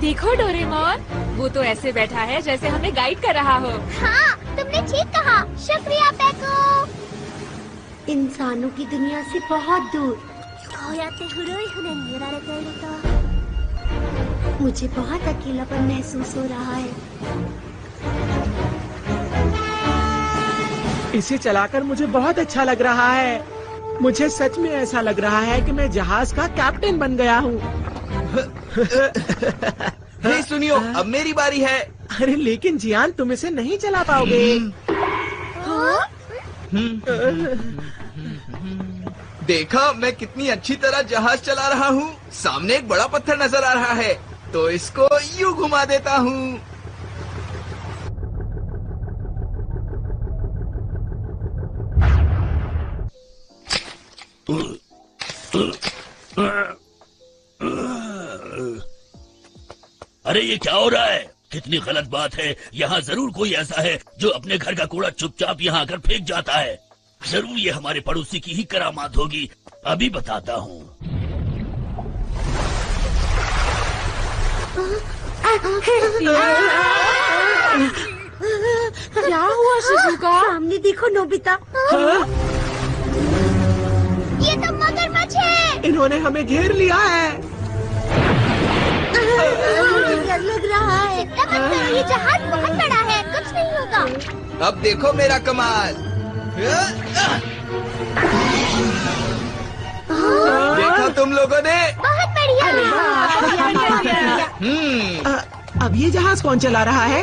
देखो डोरेमोन, वो तो ऐसे बैठा है जैसे हमें गाइड कर रहा हो। हाँ, तुमने ठीक कहा। शुक्रिया पैको। इंसानों की दुनिया से बहुत दूर। मुझे बहुत अकेलापन महसूस हो रहा है। इसे चलाकर मुझे बहुत अच्छा लग रहा है। मुझे सच में ऐसा लग रहा है कि मैं जहाज का कैप्टन बन गया हूँ। हे सुनियो, अब मेरी बारी है। अरे लेकिन जियान, तुम इसे नहीं चला पाओगे। देखा मैं कितनी अच्छी तरह जहाज चला रहा हूँ। सामने एक बड़ा पत्थर नजर आ रहा है, तो इसको यूं घुमा देता हूँ। अरे ये क्या हो रहा है? कितनी गलत बात है। यहाँ जरूर कोई ऐसा है जो अपने घर का कूड़ा चुपचाप यहाँ आकर फेंक जाता है। जरूर ये हमारे पड़ोसी की ही करामात होगी। अभी बताता हूँ। क्या हुआ शिजुका? सामने देखो नोबिता। ये तो मगरमच्छ है। इन्होंने हमें घेर लिया है। डर लग रहा है। चिंता मत करो, ये जहाज बहुत बड़ा है, कुछ नहीं होगा। अब देखो मेरा कमाल। देखा तुम लोगों ने? बहुत बढ़िया। अब ये जहाज कौन चला रहा है?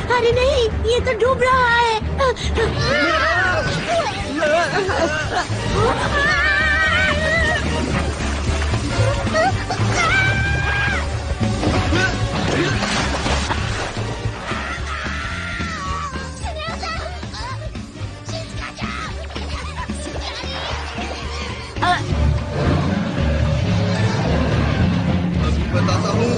अरे नहीं, ये तो डूब रहा है। अभी बताता हूँ।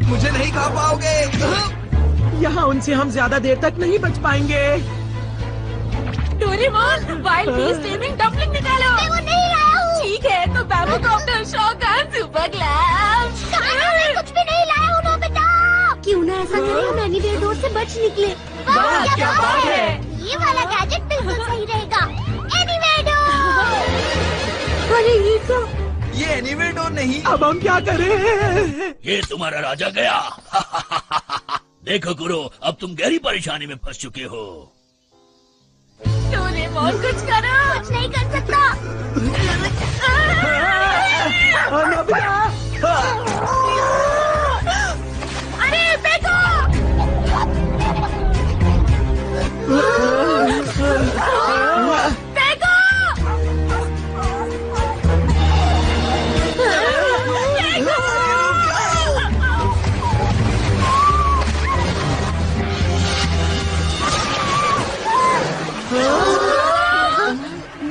मुझे नहीं खा पाओगे। यहाँ उनसे हम ज्यादा देर तक नहीं बच पाएंगे। Doraemon, wild beast steaming dumpling निकालो। मैं वो नहीं लाया हूँ। ठीक है, तो bamboo copter, shotgun, super glam. मैं कुछ भी नहीं लाया हूँ नोबिता। क्यों ना ऐसा करें, हम एनीवेयर डोर से बच निकले। वाह, क्या बात है। ये वाला गैजेट बिल्कुल सही रहेगा। Anywhere door. अरे ये तो ये एनीवेयर डोर नहीं। अब हम क्या करें? ये तुम्हारा राजा गया। देखो गुरु, अब तुम गहरी परेशानी में फंस चुके हो। डोरेमोन कुछ करो। कुछ नहीं कर सकता। अरे फेंको।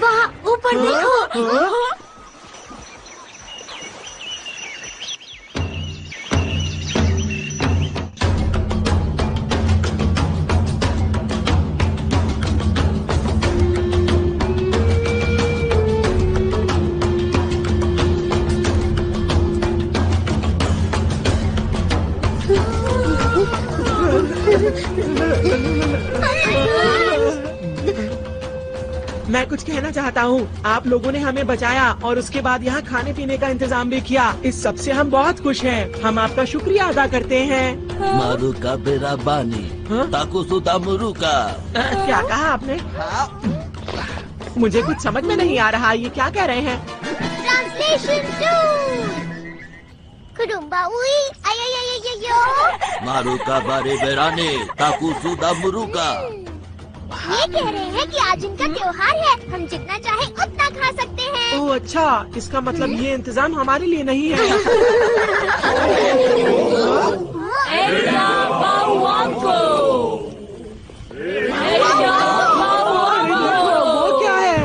वहाँ ऊपर देखो। मैं कुछ कहना चाहता हूँ। आप लोगों ने हमें बचाया और उसके बाद यहाँ खाने पीने का इंतजाम भी किया। इस सब से हम बहुत खुश हैं। हम आपका शुक्रिया अदा करते हैं। मारुका बेराबानी, ताकुसुदा मुरुका। क्या कहा आपने? मुझे कुछ समझ में नहीं आ रहा, ये क्या कह रहे हैं? ट्रांसलेशन 2। कुडुम्बा उई आयो। मारुका बारे बेराने, ताकुसुदा मुरुका। ये कह रहे हैं कि आज इनका त्योहार है, हम जितना चाहे उतना खा सकते हैं। ओह अच्छा, इसका मतलब ये इंतजाम हमारे लिए नहीं है। वो क्या है?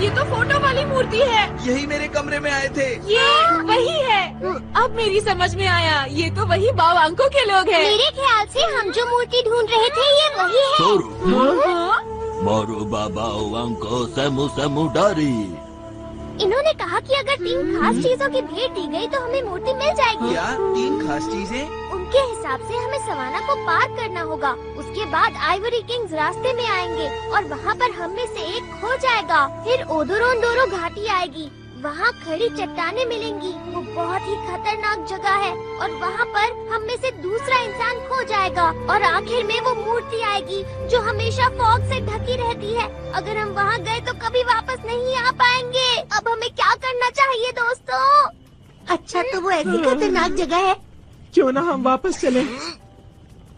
ये तो फोटो वाली मूर्ति है। यही मेरे कमरे में आए थे। ये वही है। अब मेरी समझ में आया, ये तो वही बावांको के लोग हैं। मेरे ख्याल से हम जो मूर्ति ढूंढ रहे थे ये वही है। मोरू बाबा वांको सेमु सेमु डारी। इन्होंने कहा कि अगर 3 खास चीजों की भेंट दी गई तो हमें मूर्ति मिल जाएगी। क्या 3 खास चीजें? उनके हिसाब से हमें सवाना को पार करना होगा। उसके बाद आइवरी किंग्स रास्ते में आएंगे और वहाँ पर हम में से एक खो जाएगा। फिर ओदोरोंडोरो घाटी आएगी, वहाँ खड़ी चट्टानें मिलेंगी। वो बहुत ही खतरनाक जगह है और वहाँ पर हम में से दूसरा इंसान खो जाएगा और आखिर में वो मूर्ति आएगी जो हमेशा फॉग से ढकी रहती है। अगर हम वहाँ गए तो कभी वापस नहीं आ पाएंगे। अब हमें क्या करना चाहिए दोस्तों? अच्छा, तो वो ऐसी खतरनाक जगह है, क्यों ना हम वापस चले?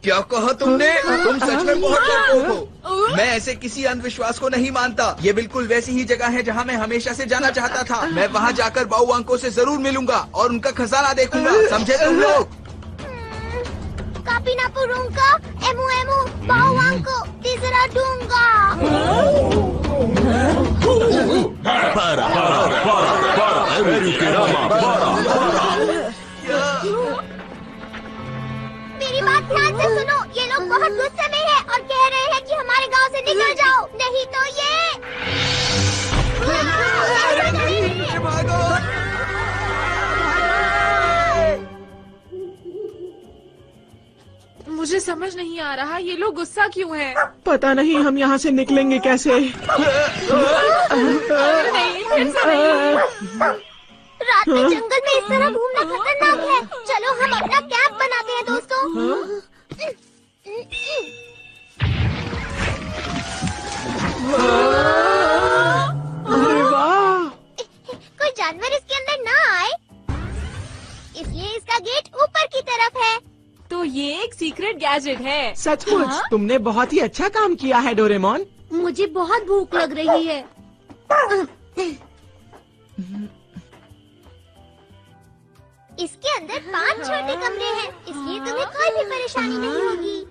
क्या कहा तुमने? तुम सच में बहुत डरपोक हो। मैं ऐसे किसी अंधविश्वास को नहीं मानता। ये बिल्कुल वैसी ही जगह है जहाँ मैं हमेशा से जाना चाहता था। मैं वहाँ जाकर बाउवांको से जरूर मिलूंगा और उनका खजाना देखूंगा। समझे तुम लोग? कापिनापू रूंगा, एमू एमू, बाउवांको, तीसरा डूंगा। मेरी बात ध्यान से सुनो, ये लोग बहुत गुस्से में हैं और कह रहे हैं कि हमारे गांव से निकल जाओ, नहीं तो ये। मुझे समझ नहीं आ रहा ये लोग गुस्सा क्यों है। पता नहीं हम यहाँ से निकलेंगे कैसे। नहीं, फिर से नहीं। रात में जंगल में इस तरह घूमना खतरनाक है। चलो हम अपना कैंप बनाते हैं दोस्तों। अरे वाह! कोई जानवर इसके अंदर ना आए, इसलिए इसका गेट ऊपर की तरफ है। तो ये एक सीक्रेट गैजेट है। सचमुच? तुमने बहुत ही अच्छा काम किया है डोरेमोन। मुझे बहुत भूख लग रही है। इसके अंदर 5 छोटे कमरे हैं, इसलिए तुम्हें कोई भी परेशानी नहीं होगी।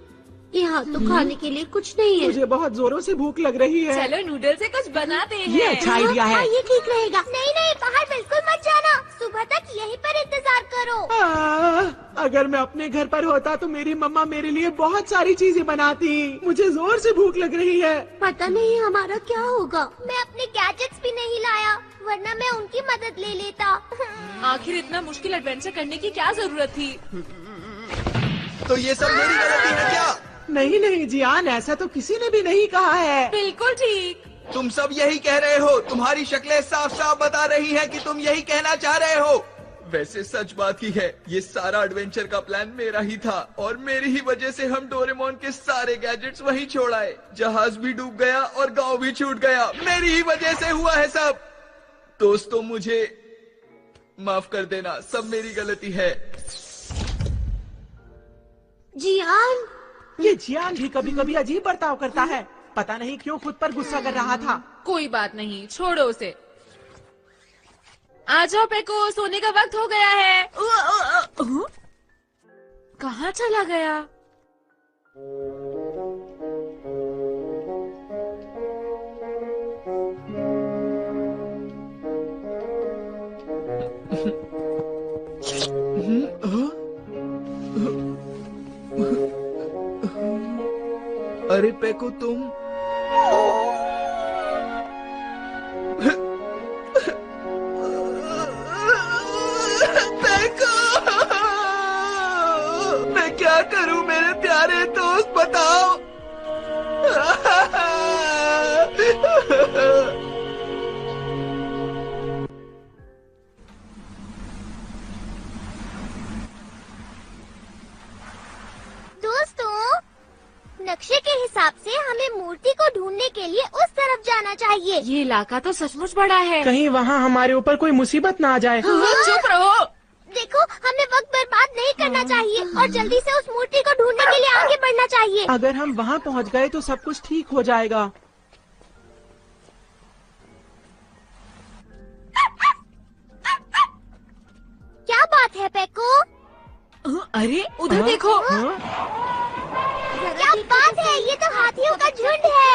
यहाँ तो खाने के लिए कुछ नहीं है। मुझे बहुत जोरों से भूख लग रही है। चलो नूडल से कुछ बनाते हैं। ये अच्छा आइडिया है। ये ठीक रहेगा। नहीं नहीं, बाहर बिल्कुल मत जाना। सुबह तक यहीं पर इंतजार करो। अगर मैं अपने घर पर होता तो मेरी मम्मा मेरे लिए बहुत सारी चीजें बनाती। मुझे जोर से भूख लग रही है। पता नहीं हमारा क्या होगा। मैं अपने गैजेट्स भी नहीं लाया, वरना मैं उनकी मदद ले लेता। आखिर इतना मुश्किल एडवेंचर करने की क्या जरूरत थी? तो ये सब मेरी गलती है क्या? नहीं नहीं जियान, ऐसा तो किसी ने भी नहीं कहा है। बिल्कुल ठीक। तुम सब यही कह रहे हो। तुम्हारी शक्लें साफ साफ बता रही हैं कि तुम यही कहना चाह रहे हो। वैसे सच बात ही है, ये सारा एडवेंचर का प्लान मेरा ही था और मेरी ही वजह से हम डोरेमोन के सारे गैजेट्स वहीं छोड़ आए। जहाज भी डूब गया और गांव भी छूट गया। मेरी ही वजह से हुआ है सब। दोस्तों मुझे माफ कर देना, सब मेरी गलती है। जियान, ये जियान भी कभी कभी अजीब बर्ताव करता है। पता नहीं क्यों खुद पर गुस्सा कर रहा था। कोई बात नहीं, छोड़ो उसे। आ जाओ पेको, सोने का वक्त हो गया है। कहाँ चला गया? अरे पेको तुम पेको, मैं क्या करूं मेरे प्यारे दोस्त, बताओ। नक्शे के हिसाब से हमें मूर्ति को ढूंढने के लिए उस तरफ जाना चाहिए। ये इलाका तो सचमुच बड़ा है। कहीं वहाँ हमारे ऊपर कोई मुसीबत ना आ जाए। चुप रहो। देखो, हमें वक्त बर्बाद नहीं करना चाहिए और जल्दी से उस मूर्ति को ढूंढने के लिए आगे बढ़ना चाहिए। अगर हम वहाँ पहुँच गए तो सब कुछ ठीक हो जाएगा। क्या बात है पेको? अरे उधर देखो। क्या बात है, ये तो हाथियों का झुंड है।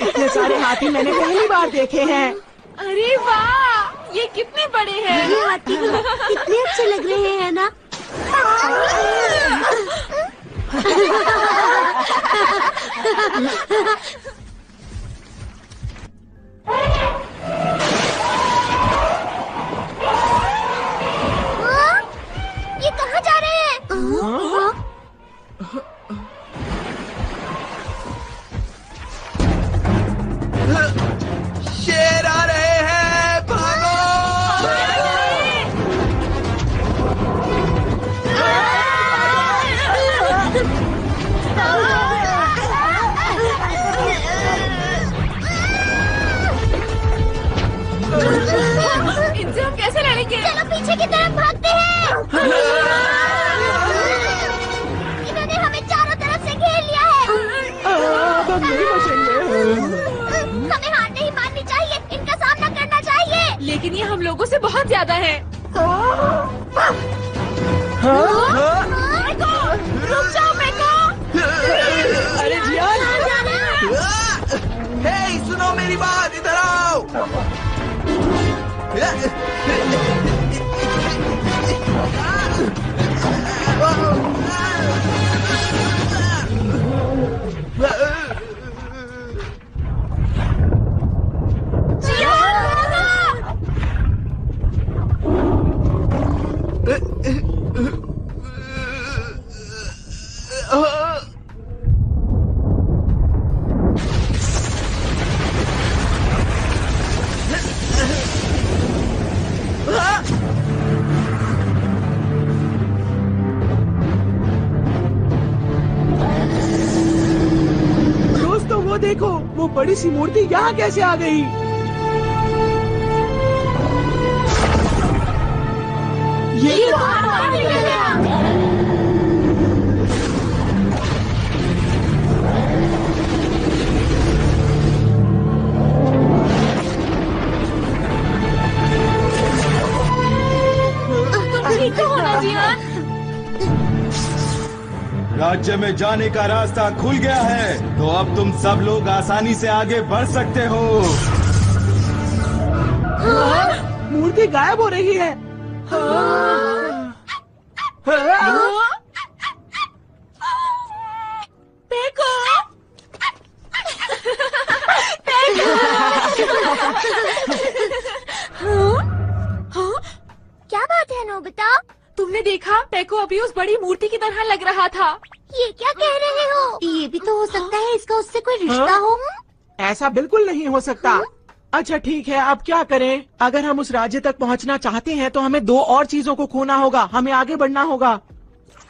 इतने सारे हाथी मैंने पहली बार देखे हैं। अरे वाह, ये कितने बड़े हैं। ये हाथी कितने अच्छे लग रहे हैं ना। ये कहाँ जा रहे हैं? शेर आ रहे हैं, भागो! इनसे हम कैसे लड़ेंगे? चलो पीछे की तरफ भागते हैं। इन्होंने हमें चारों तरफ से घेर लिया है। हम नहीं बचेंगे। हमें हार नहीं माननी चाहिए, इनका सामना करना चाहिए। लेकिन ये हम लोगों से बहुत ज्यादा है। रुक जाओ मेको। अरे जियान, हे, सुनो मेरी बात, इधर आओ। दोस्तों वो देखो, वो बड़ी सी मूर्ति यहाँ कैसे आ गई? ये ठीक तो होना जियान। राज्य में जाने का रास्ता खुल गया है, तो अब तुम सब लोग आसानी से आगे बढ़ सकते हो। मूर्ति गायब हो रही है। पेको। क्या बात है नोबिता? तुमने देखा? पेको अभी उस बड़ी मूर्ति की तरह लग रहा था। ये क्या कह रहे हो? ये भी तो हो सकता है इसका उससे कोई रिश्ता हो। ऐसा बिल्कुल नहीं हो सकता। अच्छा ठीक है, अब क्या करें? अगर हम उस राज्य तक पहुंचना चाहते हैं तो हमें 2 और चीजों को खोना होगा। हमें आगे बढ़ना होगा।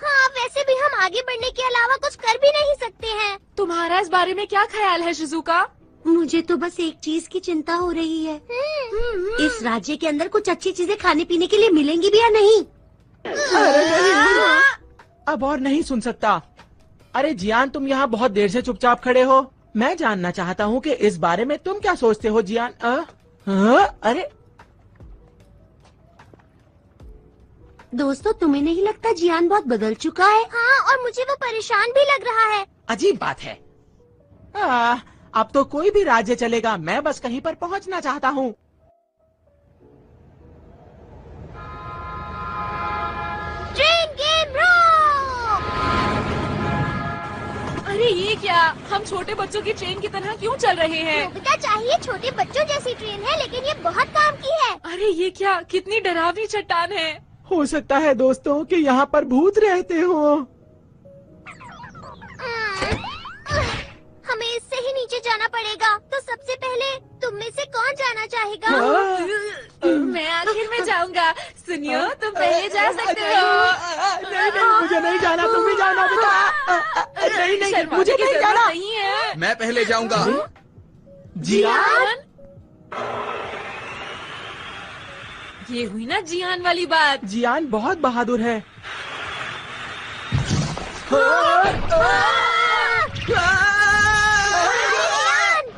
हाँ, वैसे भी हम आगे बढ़ने के अलावा कुछ कर भी नहीं सकते हैं। तुम्हारा इस बारे में क्या ख्याल है शिजुका? मुझे तो बस एक चीज की चिंता हो रही है। इस राज्य के अंदर कुछ अच्छी चीजें खाने पीने के लिए मिलेंगी भी या नहीं? अब और नहीं सुन सकता। अरे जियान, तुम यहाँ बहुत देर से चुपचाप खड़े हो। मैं जानना चाहता हूँ कि इस बारे में तुम क्या सोचते हो जियान? अरे दोस्तों, तुम्हें नहीं लगता जियान बहुत बदल चुका है? हाँ, और मुझे वो परेशान भी लग रहा है। अजीब बात है। अब तो कोई भी राज्य चलेगा, मैं बस कहीं पर पहुँचना चाहता हूँ। Train game rock! अरे ये क्या? हम छोटे बच्चों की ट्रेन की तरह क्यों चल रहे हैं? नोबिता चाहिए छोटे बच्चों जैसी ट्रेन है, लेकिन ये बहुत काम की है। अरे ये क्या? कितनी डरावनी चट्टान है। हो सकता है दोस्तों कि यहाँ पर भूत रहते हो। हमें इससे ही नीचे जाना पड़ेगा। तो सबसे पहले तुम में से कौन जाना चाहेगा? मैं आखिर में जाऊंगा। सुनियो, तुम पहले जा सकते हो। नहीं, मुझे नहीं जाना, तुम भी जाना बेटा। नहीं, मुझे नहीं जाना। नहीं है। मैं पहले जाऊंगा। जियान? ये हुई ना जियान वाली बात। जियान बहुत बहादुर है।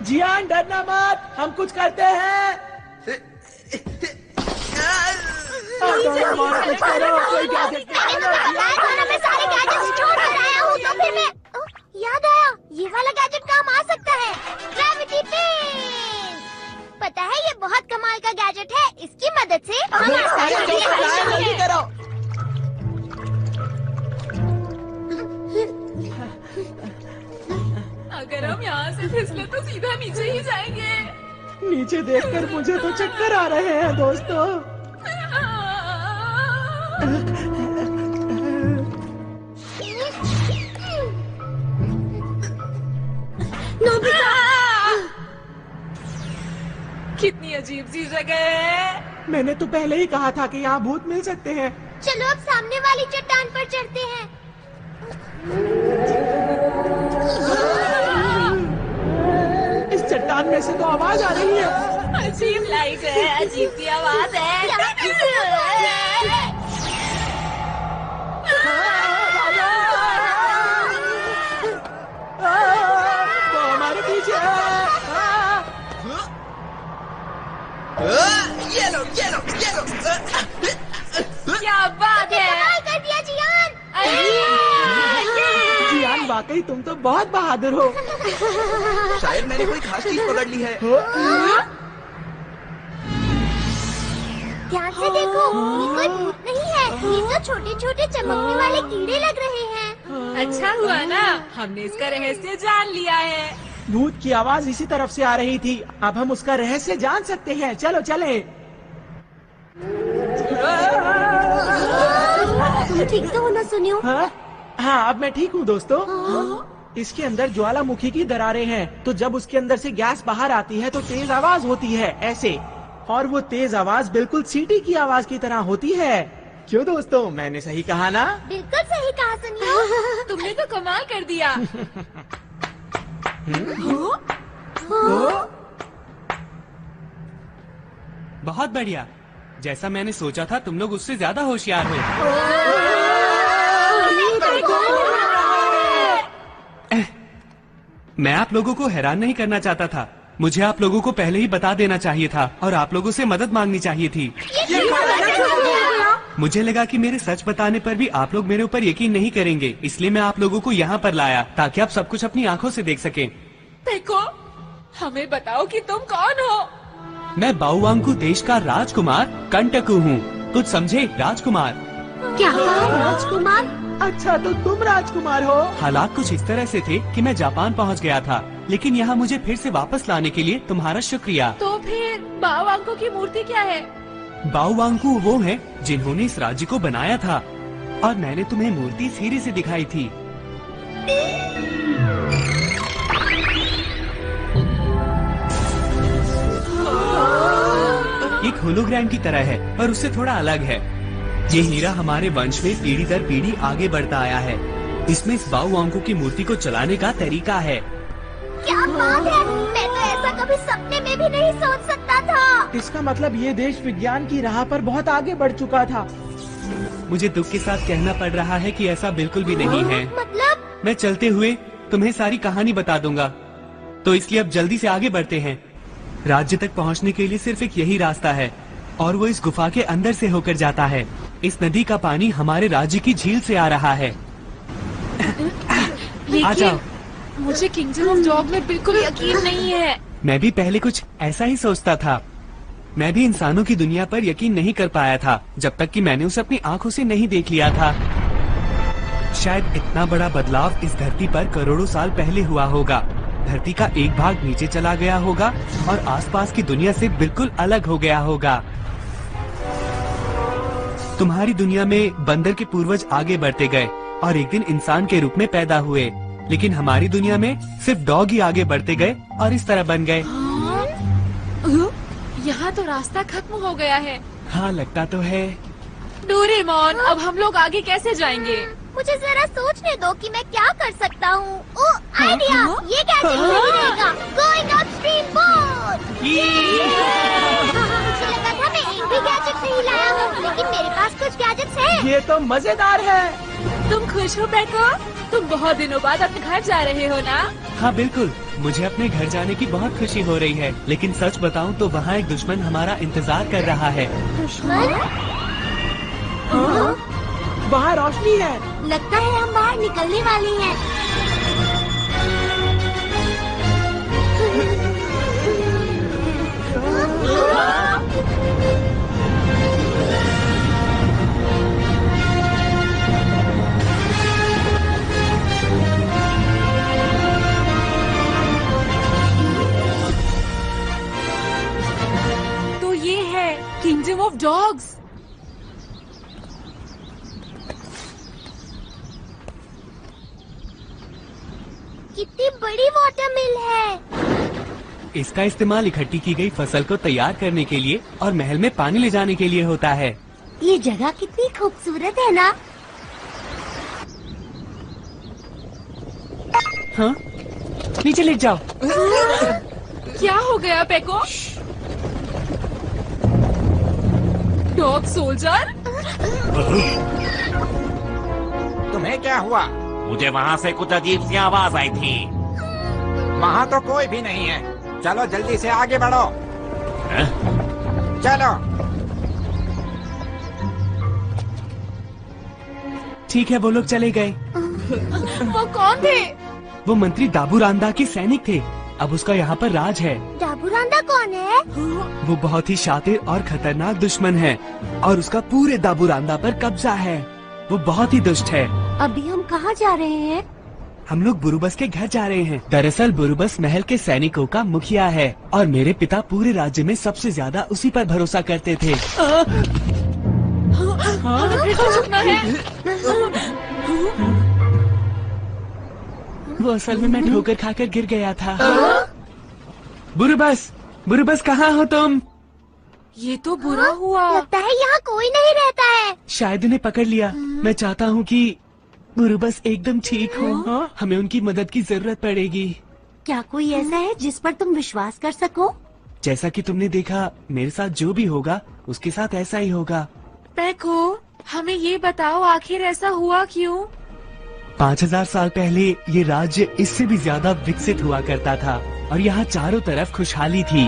जियान, डरना मत, हम कुछ करते हैं। कुछ करो, कोई गैजेट मैं सारे गैजेट्स छोड़ कर आया हूँ, तो फिर मैं याद आया, ये वाला गैजेट काम आ सकता है। Gravity pen. पता है ये बहुत कमाल का गैजेट है। इसकी अगर हम यहाँ से फिसले तो सीधा नीचे ही जाएंगे। नीचे देखकर मुझे तो चक्कर आ रहे हैं दोस्तों। नोबिता! कितनी अजीब सी जगह है। मैंने तो पहले ही कहा था कि यहाँ भूत मिल सकते हैं। चलो अब सामने वाली चट्टान पर चढ़ते हैं। इस चट्टान में से तो आवाज आ रही है। अजीब लाइट है, अजीब सी आवाज है। वो हमारे पीछे है। ये लो। क्या बात है। कमाल कर दिया जियान। जियान, वाकई तुम तो बहुत बहादुर हो। शायद मैंने कोई खास चीज पकड़ ली है। ध्यान से देखो, ये कोई भूत नहीं है, ये तो छोटे छोटे चमकने वाले कीड़े लग रहे हैं। अच्छा हुआ ना, हमने इसका रहस्य जान लिया है। भूत की आवाज इसी तरफ से आ रही थी। अब हम उसका रहस्य जान सकते हैं। चलो चले। तुम ठीक तो हो ना सुनियो? हाँ, अब मैं ठीक हूँ दोस्तों। इसके अंदर ज्वालामुखी की दरारें हैं, तो जब उसके अंदर से गैस बाहर आती है तो तेज आवाज होती है ऐसे, और वो तेज आवाज बिल्कुल सीटी की आवाज की तरह होती है। क्यों दोस्तों, मैंने सही कहा ना? बिल्कुल सही कहा सुनियो। तुमने तो कमाल कर दिया। बहुत बढ़िया। जैसा मैंने सोचा था, तुम लोग उससे ज्यादा होशियार हो। मैं आप लोगों को हैरान नहीं करना चाहता था। मुझे आप लोगों को पहले ही बता देना चाहिए था और आप लोगों से मदद मांगनी चाहिए थी। मुझे लगा कि मेरे सच बताने पर भी आप लोग मेरे ऊपर यकीन नहीं करेंगे, इसलिए मैं आप लोगों को यहाँ पर लाया ताकि आप सब कुछ अपनी आंखों से देख सकें। देखो, हमें बताओ कि तुम कौन हो। मैं बाउवांगकू देश का राजकुमार कंटकू हूँ। कुछ समझे? राजकुमार। क्या राजकुमार? अच्छा, तो तुम राजकुमार हो। हालात कुछ इस तरह से थे कि मैं जापान पहुँच गया था, लेकिन यहाँ मुझे फिर से वापस लाने के लिए तुम्हारा शुक्रिया। तो फिर बाउवांगकू की मूर्ति क्या है? बाउवांगकू वो है जिन्होंने इस राज्य को बनाया था, और मैंने तुम्हें मूर्ति सीढ़ी से दिखाई थी। एक होलोग्राम की तरह है, पर उससे थोड़ा अलग है। ये हीरा हमारे वंश में पीढ़ी दर पीढ़ी आगे बढ़ता आया है। इसमें इस बाउवांगकू की मूर्ति को चलाने का तरीका है। क्या बात है, मैं तो ऐसा कभी सपने में भी नहीं सोच सकता था। इसका मतलब ये देश विज्ञान की राह पर बहुत आगे बढ़ चुका था। मुझे दुख के साथ कहना पड़ रहा है कि ऐसा बिल्कुल भी नहीं है। मतलब? मैं चलते हुए तुम्हें सारी कहानी बता दूंगा, तो इसलिए अब जल्दी से आगे बढ़ते हैं। राज्य तक पहुंचने के लिए सिर्फ एक यही रास्ता है, और वो इस गुफा के अंदर से होकर जाता है। इस नदी का पानी हमारे राज्य की झील से आ रहा है। आ जाओ। मुझे किंगडम ऑफ डॉग में बिल्कुल यकीन नहीं है। मैं भी पहले कुछ ऐसा ही सोचता था। मैं भी इंसानों की दुनिया पर यकीन नहीं कर पाया था, जब तक कि मैंने उसे अपनी आंखों से नहीं देख लिया था। शायद इतना बड़ा बदलाव इस धरती पर करोड़ों साल पहले हुआ होगा। धरती का एक भाग नीचे चला गया होगा और आसपास की दुनिया से बिल्कुल अलग हो गया होगा। तुम्हारी दुनिया में बंदर के पूर्वज आगे बढ़ते गए और एक दिन इंसान के रूप में पैदा हुए, लेकिन हमारी दुनिया में सिर्फ डॉग ही आगे बढ़ते गए और इस तरह बन गए। यहाँ तो रास्ता खत्म हो गया है। हाँ, लगता तो है। डोरेमोन, अब हम लोग आगे कैसे जाएंगे? मुझे जरा सोचने दो कि मैं क्या कर सकता हूँ। ओह, आइडिया! ये गैजेट सही रहेगा। Going upstream boat. मुझे लगा था मैं एक भी गैजेट नहीं लाया हूँ, लेकिन मेरे पास कुछ गैजेट्स हैं। ये तो मजेदार है। तुम खुश हो पेको? तुम बहुत दिनों बाद अपने घर जा रहे हो ना? हाँ बिल्कुल, मुझे अपने घर जाने की बहुत खुशी हो रही है, लेकिन सच बताऊं तो वहाँ एक दुश्मन हमारा इंतजार कर रहा है। दुश्मन? वहाँ रोशनी है। लगता है हम बाहर निकलने वाले हैं। डॉग्स। कितनी बड़ी वाटर मिल है। इसका इस्तेमाल इकट्ठी की गई फसल को तैयार करने के लिए और महल में पानी ले जाने के लिए होता है। ये जगह कितनी खूबसूरत है ना। हाँ? नीचे लेट जाओ। क्या हो गया पेको? Dog soldier? तुम्हें क्या हुआ? मुझे वहाँ से कुछ अजीब सी आवाज आई थी। वहाँ तो कोई भी नहीं है। चलो जल्दी से आगे बढ़ो। है? चलो। ठीक है, वो लोग चले गए। वो कौन थे? वो मंत्री दाबूरांदा के सैनिक थे। अब उसका यहाँ पर राज है। दाबूरांदा कौन है? वो बहुत ही शातिर और खतरनाक दुश्मन है और उसका पूरे दाबूरांदा पर कब्जा है। वो बहुत ही दुष्ट है। अभी हम कहाँ जा रहे हैं? हम लोग बुरुबस के घर जा रहे हैं। दरअसल बुरुबस महल के सैनिकों का मुखिया है और मेरे पिता पूरे राज्य में सबसे ज्यादा उसी पर भरोसा करते थे। वो असल में मैं ठोकर खाकर गिर गया था। बुरुबस, बुरुबस कहाँ हो तुम? ये तो बुरा हुआ। लगता है यहाँ कोई नहीं रहता है। शायद उन्हें पकड़ लिया। मैं चाहता हूँ कि बुरुबस एकदम ठीक हो। हमें उनकी मदद की जरूरत पड़ेगी। क्या कोई ऐसा है जिस पर तुम विश्वास कर सको? जैसा कि तुमने देखा, मेरे साथ जो भी होगा उसके साथ ऐसा ही होगा। पेको, हमें ये बताओ आखिर ऐसा हुआ क्यों? 5000 साल पहले ये राज्य इससे भी ज्यादा विकसित हुआ करता था और यहाँ चारों तरफ खुशहाली थी।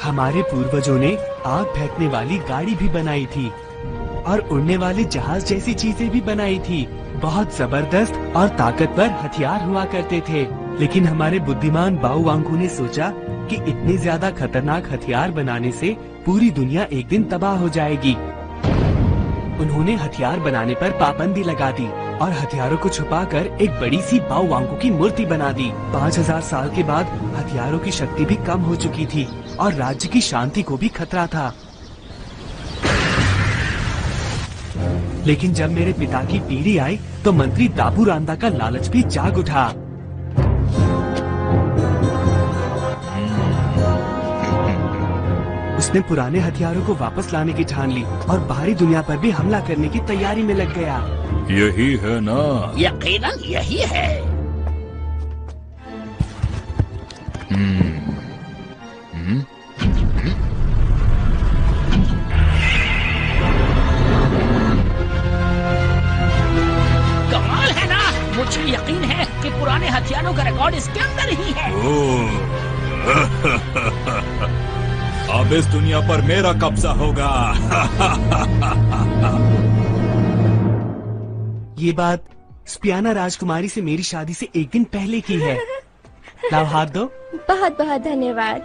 हमारे पूर्वजों ने आग फेंकने वाली गाड़ी भी बनाई थी और उड़ने वाले जहाज जैसी चीजें भी बनाई थी। बहुत जबरदस्त और ताकतवर हथियार हुआ करते थे, लेकिन हमारे बुद्धिमान बाओवांगकू ने सोचा कि इतने ज्यादा खतरनाक हथियार बनाने से पूरी दुनिया एक दिन तबाह हो जाएगी। उन्होंने हथियार बनाने पर पाबंदी लगा दी और हथियारों को छुपाकर एक बड़ी सी बाओवांगकू की मूर्ति बना दी। 5000 साल के बाद हथियारों की शक्ति भी कम हो चुकी थी और राज्य की शांति को भी खतरा था। लेकिन जब मेरे पिता की पीढ़ी आई तो मंत्री दाबूरांदा का लालच भी जाग उठा। उसने पुराने हथियारों को वापस लाने की ठान ली और बाहरी दुनिया पर भी हमला करने की तैयारी में लग गया। यही है ना? यकीनन यही है। कमाल है ना? मुझे यकीन है कि पुराने हथियारों का रिकॉर्ड इसके अंदर ही है। अब इस दुनिया पर मेरा कब्जा होगा। ये बात स्पियाना राजकुमारी से मेरी शादी से एक दिन पहले की है। लाओ हाथ दो। बहुत बहुत धन्यवाद।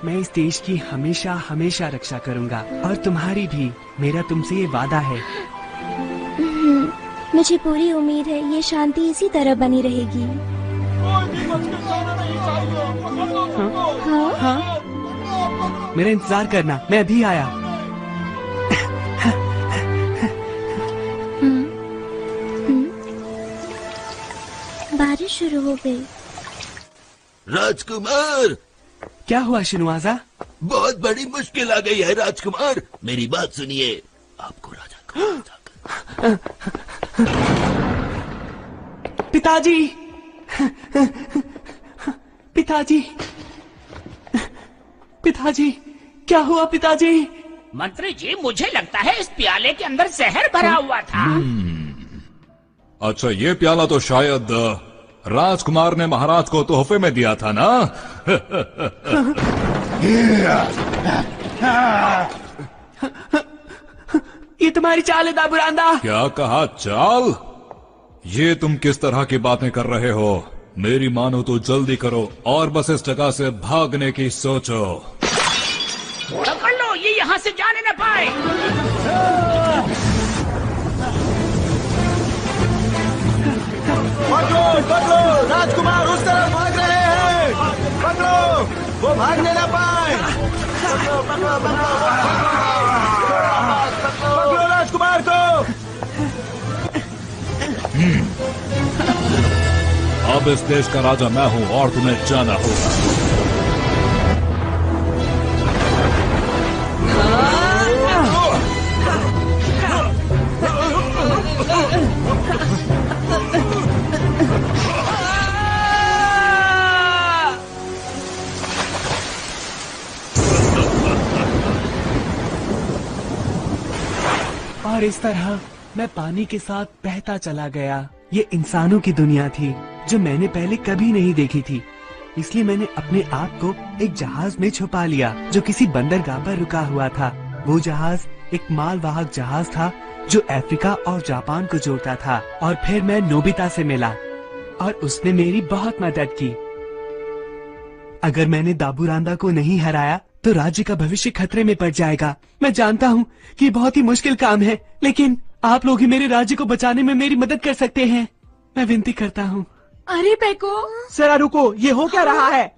मैं इस देश की हमेशा हमेशा रक्षा करूंगा और तुम्हारी भी। मेरा तुमसे ये वादा है। मुझे पूरी उम्मीद है ये शांति इसी तरह बनी रहेगी। हाँ? हाँ? मेरा इंतजार करना, मैं अभी आया। बारिश शुरू हो गई। राजकुमार, क्या हुआ शिनुआजा? बहुत बड़ी मुश्किल आ गई है राजकुमार। मेरी बात सुनिए। आपको राजा को पिताजी, पिताजी, पिताजी, क्या हुआ पिताजी? मंत्री जी, मुझे लगता है इस प्याले के अंदर जहर भरा हुआ था। अच्छा, ये प्याला तो शायद राजकुमार ने महाराज को तोहफे में दिया था ना? ये तुम्हारी चाल है दाबूरांदा। क्या कहा चाल? ये तुम किस तरह की बातें कर रहे हो? मेरी मानो तो जल्दी करो और बस इस जगह से भागने की सोचो। पकड़ लो, ये यहाँ से जाने न पाए। पकड़ो, पकड़ो, राजकुमार उस तरफ भाग रहे हैं। पकड़ो। वो भागने ना पाए। पकड़ो राजकुमार को। अब इस देश का राजा मैं हूँ और तुम्हें जाना होगा। और इस तरह मैं पानी के साथ बहता चला गया। ये इंसानों की दुनिया थी जो मैंने पहले कभी नहीं देखी थी। इसलिए मैंने अपने आप को एक जहाज में छुपा लिया जो किसी बंदरगाह पर रुका हुआ था। वो जहाज एक मालवाहक जहाज था जो अफ्रीका और जापान को जोड़ता था। और फिर मैं नोबिता से मिला और उसने मेरी बहुत मदद की। अगर मैंने दाबूरांदा को नहीं हराया तो राज्य का भविष्य खतरे में पड़ जाएगा। मैं जानता हूँ कि ये बहुत ही मुश्किल काम है, लेकिन आप लोग ही मेरे राज्य को बचाने में मेरी मदद कर सकते हैं। मैं विनती करता हूँ। अरे पेको, जरा रुको, ये हो क्या रहा है?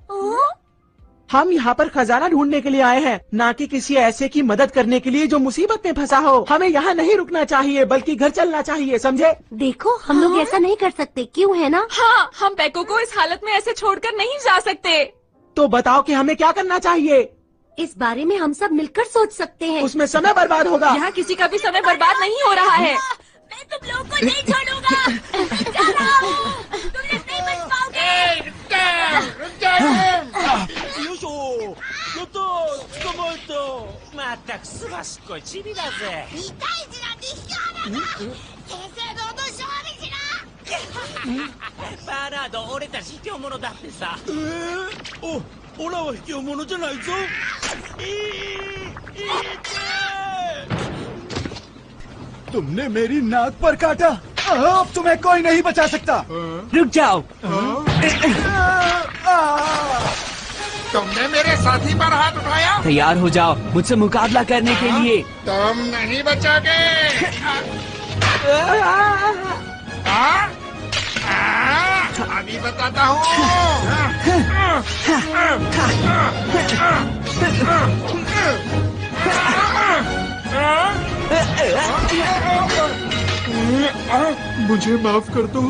हम यहाँ पर खजाना ढूंढने के लिए आए हैं, ना कि किसी ऐसे की मदद करने के लिए जो मुसीबत में फंसा हो। हमें यहाँ नहीं रुकना चाहिए, बल्कि घर चलना चाहिए, समझे? देखो, हम लोग ऐसा नहीं कर सकते, क्यों है ना? हाँ, हम पेको को इस हालत में ऐसे छोड़कर नहीं जा सकते। तो बताओ कि हमें क्या करना चाहिए? इस बारे में हम सब मिलकर सोच सकते हैं। उसमें समय बर्बाद होगा। यहाँ किसी का भी समय बर्बाद नहीं हो रहा है। मैं तुम लोगों को नहीं छोड़ूंगा। तुम लोग नहीं बच पाओगे। तुमने मेरी नाक पर काटा। अब तुम्हें कोई नहीं बचा सकता। रुक जाओ। तुमने मेरे साथी पर हाथ उठाया। तैयार हो जाओ मुझसे मुकाबला करने के लिए। तुम नहीं बचोगे। अभी बताता हूँ। मुझे माफ कर दो।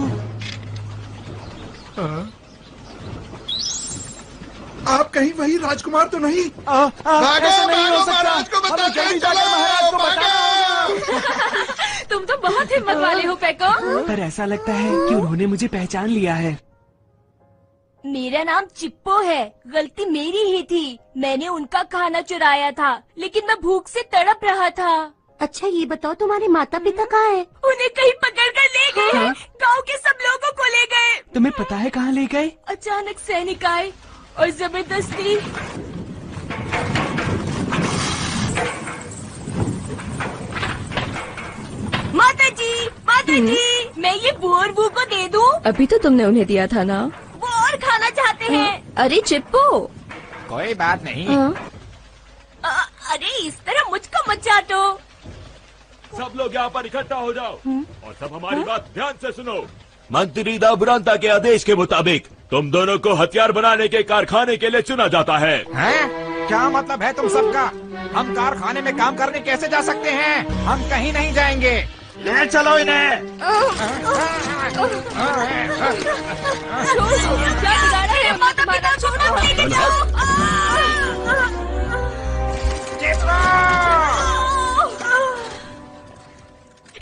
आप कहीं वही राजकुमार तो नहीं? ऐसा नहीं हो सकता। महाराज को बता हमें जल्दी जाकर महाराज को बताओ। तुम तो बहुत हिम्मत वाले हो पेको। पर ऐसा लगता है कि उन्होंने मुझे पहचान लिया है। मेरा नाम चिप्पो है। गलती मेरी ही थी। मैंने उनका खाना चुराया था, लेकिन मैं भूख से तड़प रहा था। अच्छा ये बताओ, तुम्हारे माता पिता कहाँ हैं? उन्हें कहीं पकड़ कर ले गए हैं। गाँव के सब लोगों को ले गए। तुम्हें पता है कहाँ ले गए? अचानक सैनिक आए और जबरदस्ती। माता जी, मैं ये बोर बू को दे दूं? अभी तो तुमने उन्हें दिया था ना। वो और खाना चाहते हैं। अरे चिप्पो, कोई बात नहीं। अरे इस तरह मुझको मत चाटो। सब लोग यहाँ पर इकट्ठा हो जाओ और सब हमारी बात ध्यान से सुनो। मंत्री दाबुरांता के आदेश के मुताबिक तुम दोनों को हथियार बनाने के कारखाने के लिए चुना जाता है। हैं? क्या मतलब है तुम सबका? हम कारखाने में काम करने कैसे जा सकते हैं? हम कहीं नहीं जाएंगे। ले चलो इन्हें।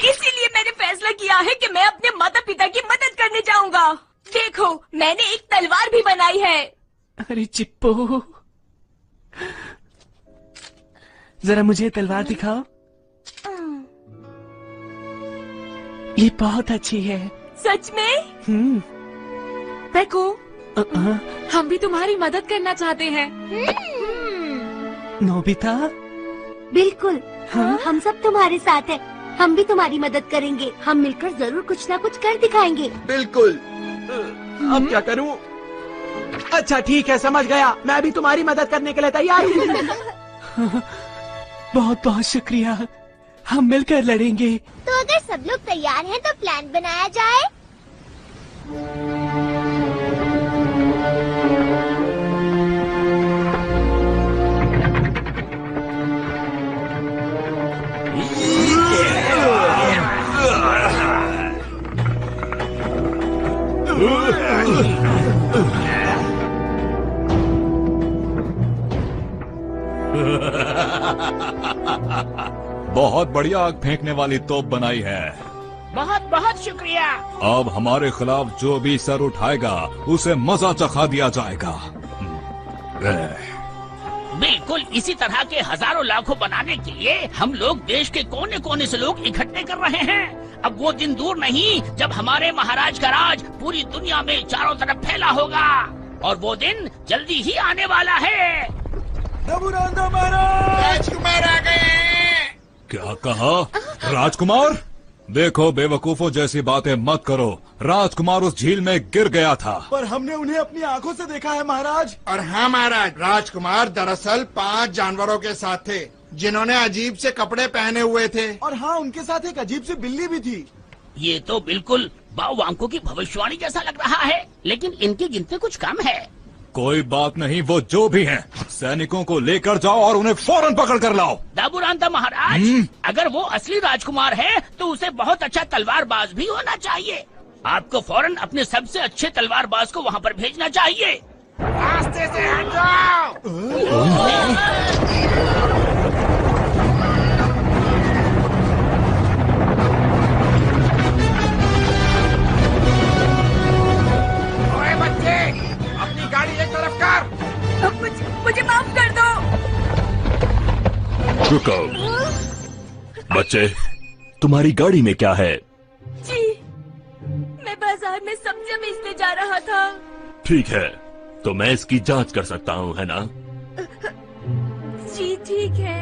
इसीलिए मैंने फैसला किया है कि मैं अपने माता पिता की मदद करने जाऊंगा। देखो, मैंने एक तलवार भी बनाई है। अरे चिप्पो, जरा मुझे तलवार दिखाओ। ये बहुत अच्छी है। सच में? पेको, हम भी तुम्हारी मदद करना चाहते हैं। नोबिता? बिल्कुल। हाँ? हम सब तुम्हारे साथ हैं। हम भी तुम्हारी मदद करेंगे। हम मिलकर जरूर कुछ ना कुछ कर दिखाएंगे। बिल्कुल। अब क्या करूं? अच्छा ठीक है, समझ गया। मैं भी तुम्हारी मदद करने के लिए तैयार हूँ। बहुत बहुत शुक्रिया। हम मिलकर लड़ेंगे। तो अगर सब लोग तैयार हैं तो प्लान बनाया जाए। बहुत बढ़िया आग फेंकने वाली तोप बनाई है। बहुत बहुत शुक्रिया। अब हमारे खिलाफ जो भी सर उठाएगा उसे मजा चखा दिया जाएगा। बिल्कुल इसी तरह के हजारों लाखों बनाने के लिए हम लोग देश के कोने कोने से लोग इकट्ठे कर रहे हैं। अब वो दिन दूर नहीं जब हमारे महाराज का राज पूरी दुनिया में चारों तरफ फैला होगा, और वो दिन जल्दी ही आने वाला है। राजकुमार आ गए। क्या कहा? राजकुमार? देखो बेवकूफों जैसी बातें मत करो। राजकुमार उस झील में गिर गया था। पर हमने उन्हें अपनी आंखों से देखा है महाराज। और हाँ महाराज, राजकुमार दरअसल 5 जानवरों के साथ थे जिन्होंने अजीब से कपड़े पहने हुए थे। और हाँ, उनके साथ एक अजीब सी बिल्ली भी थी। ये तो बिल्कुल बाओवांको की भविष्यवाणी जैसा लग रहा है, लेकिन इनकी गिनती कुछ कम है। कोई बात नहीं, वो जो भी हैं, सैनिकों को लेकर जाओ और उन्हें फौरन पकड़ कर लाओ। दाबूरांता महाराज, अगर वो असली राजकुमार है तो उसे बहुत अच्छा तलवारबाज भी होना चाहिए। आपको फौरन अपने सबसे अच्छे तलवारबाज को वहाँ पर भेजना चाहिए। रास्ते से हट जाओ। ओए बच्चे, अपनी गाड़ी एक तरफ कर। मुझे माफ कर दो। रुको बच्चे, तुम्हारी गाड़ी में क्या है? जी, मैं बाजार में सब्जियां बेचने जा रहा था। ठीक है, तो मैं इसकी जांच कर सकता हूँ, है ना? जी ठीक है।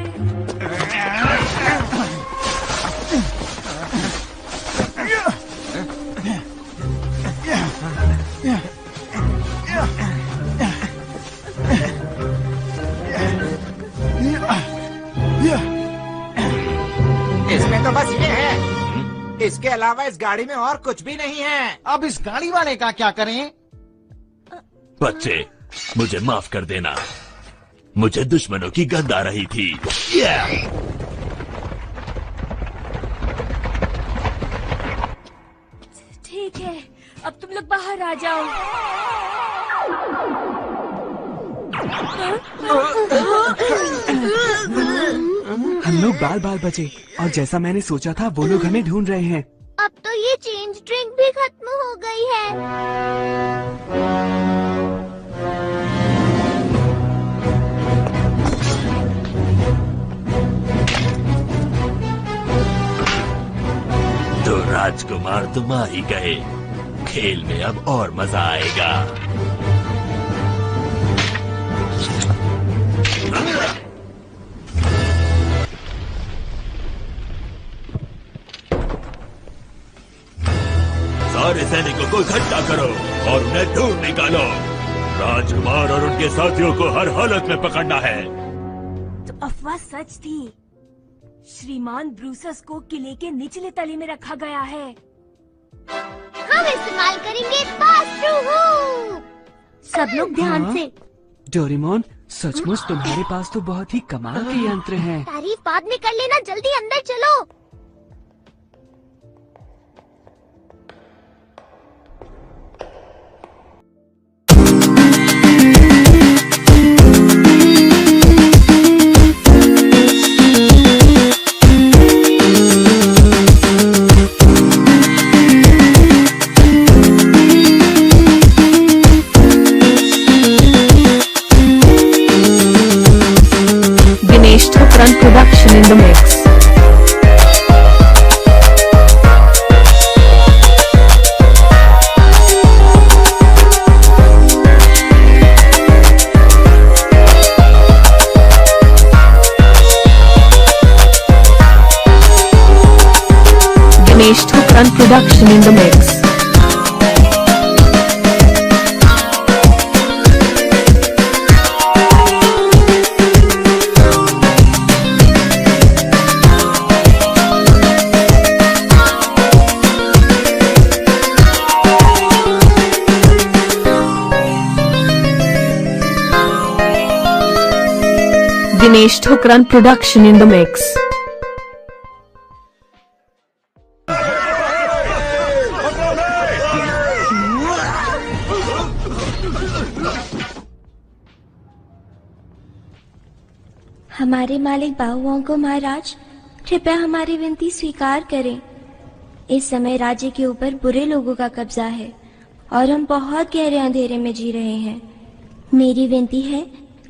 इसमें तो बस ये है, इसके अलावा इस गाड़ी में और कुछ भी नहीं है। अब इस गाड़ी वाले का क्या करें? बच्चे, मुझे माफ कर देना, मुझे दुश्मनों की गंध आ रही थी। ठीक है, अब तुम लोग बाहर आ जाओ। हम लोग बाल बाल बचे, और जैसा मैंने सोचा था वो लोग हमें ढूंढ रहे हैं। अब तो ये चेंज ड्रिंक भी खत्म हो गई है। तो राजकुमार तुम आ ही गए, खेल में अब और मजा आएगा। सारे सैनिकों को इकट्ठा करो और उन्हें ढूंढ निकालो। राजकुमार और उनके साथियों को हर हालत में पकड़ना है। तो अफवाह सच थी, श्रीमान ब्रूसस को किले के निचले तले में रखा गया है। हम इस्तेमाल करेंगे पास थ्रू हुक। सब लोग ध्यान से। डोरेमोन, सचमुच तुम्हारे पास तो बहुत ही कमाल के यंत्र हैं। तारीफ बाद में कर लेना, जल्दी अंदर चलो। Production in the mix. Ganesh Thukran production in the mix. Ganesh Thukran production in the mix. हमारे मालिक बाहुओं महाराज, कृपया हमारी विनती स्वीकार करें। इस समय राज्य के ऊपर बुरे लोगों का कब्जा है और हम बहुत गहरे अंधेरे में जी रहे हैं। मेरी विनती है,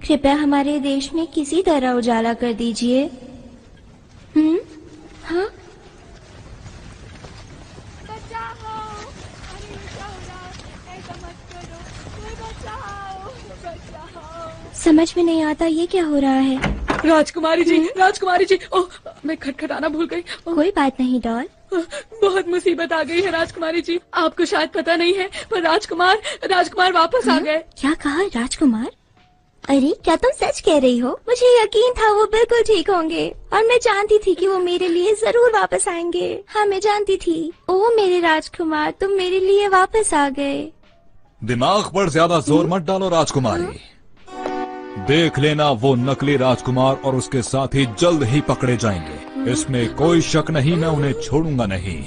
कृपया हमारे देश में किसी तरह उजाला कर दीजिए। हाँ? समझ में नहीं आता ये क्या हो रहा है। राजकुमारी जी, राजकुमारी जी, ओह, मैं खटखटाना भूल गई। कोई बात नहीं डॉल। बहुत मुसीबत आ गई है राजकुमारी जी। आपको शायद पता नहीं है, पर राजकुमार वापस आ गए। क्या कहा राजकुमार? अरे क्या तुम सच कह रही हो? मुझे यकीन था वो बिल्कुल ठीक होंगे और मैं जानती थी कि वो मेरे लिए जरूर वापस आएंगे। हाँ, मैं जानती थी। ओह मेरे राजकुमार, तुम मेरे लिए वापस आ गए। दिमाग पर ज्यादा जोर मत डालो राजकुमारी। देख लेना, वो नकली राजकुमार और उसके साथी जल्द ही पकड़े जाएंगे, इसमें कोई शक नहीं। मैं उन्हें छोड़ूंगा नहीं।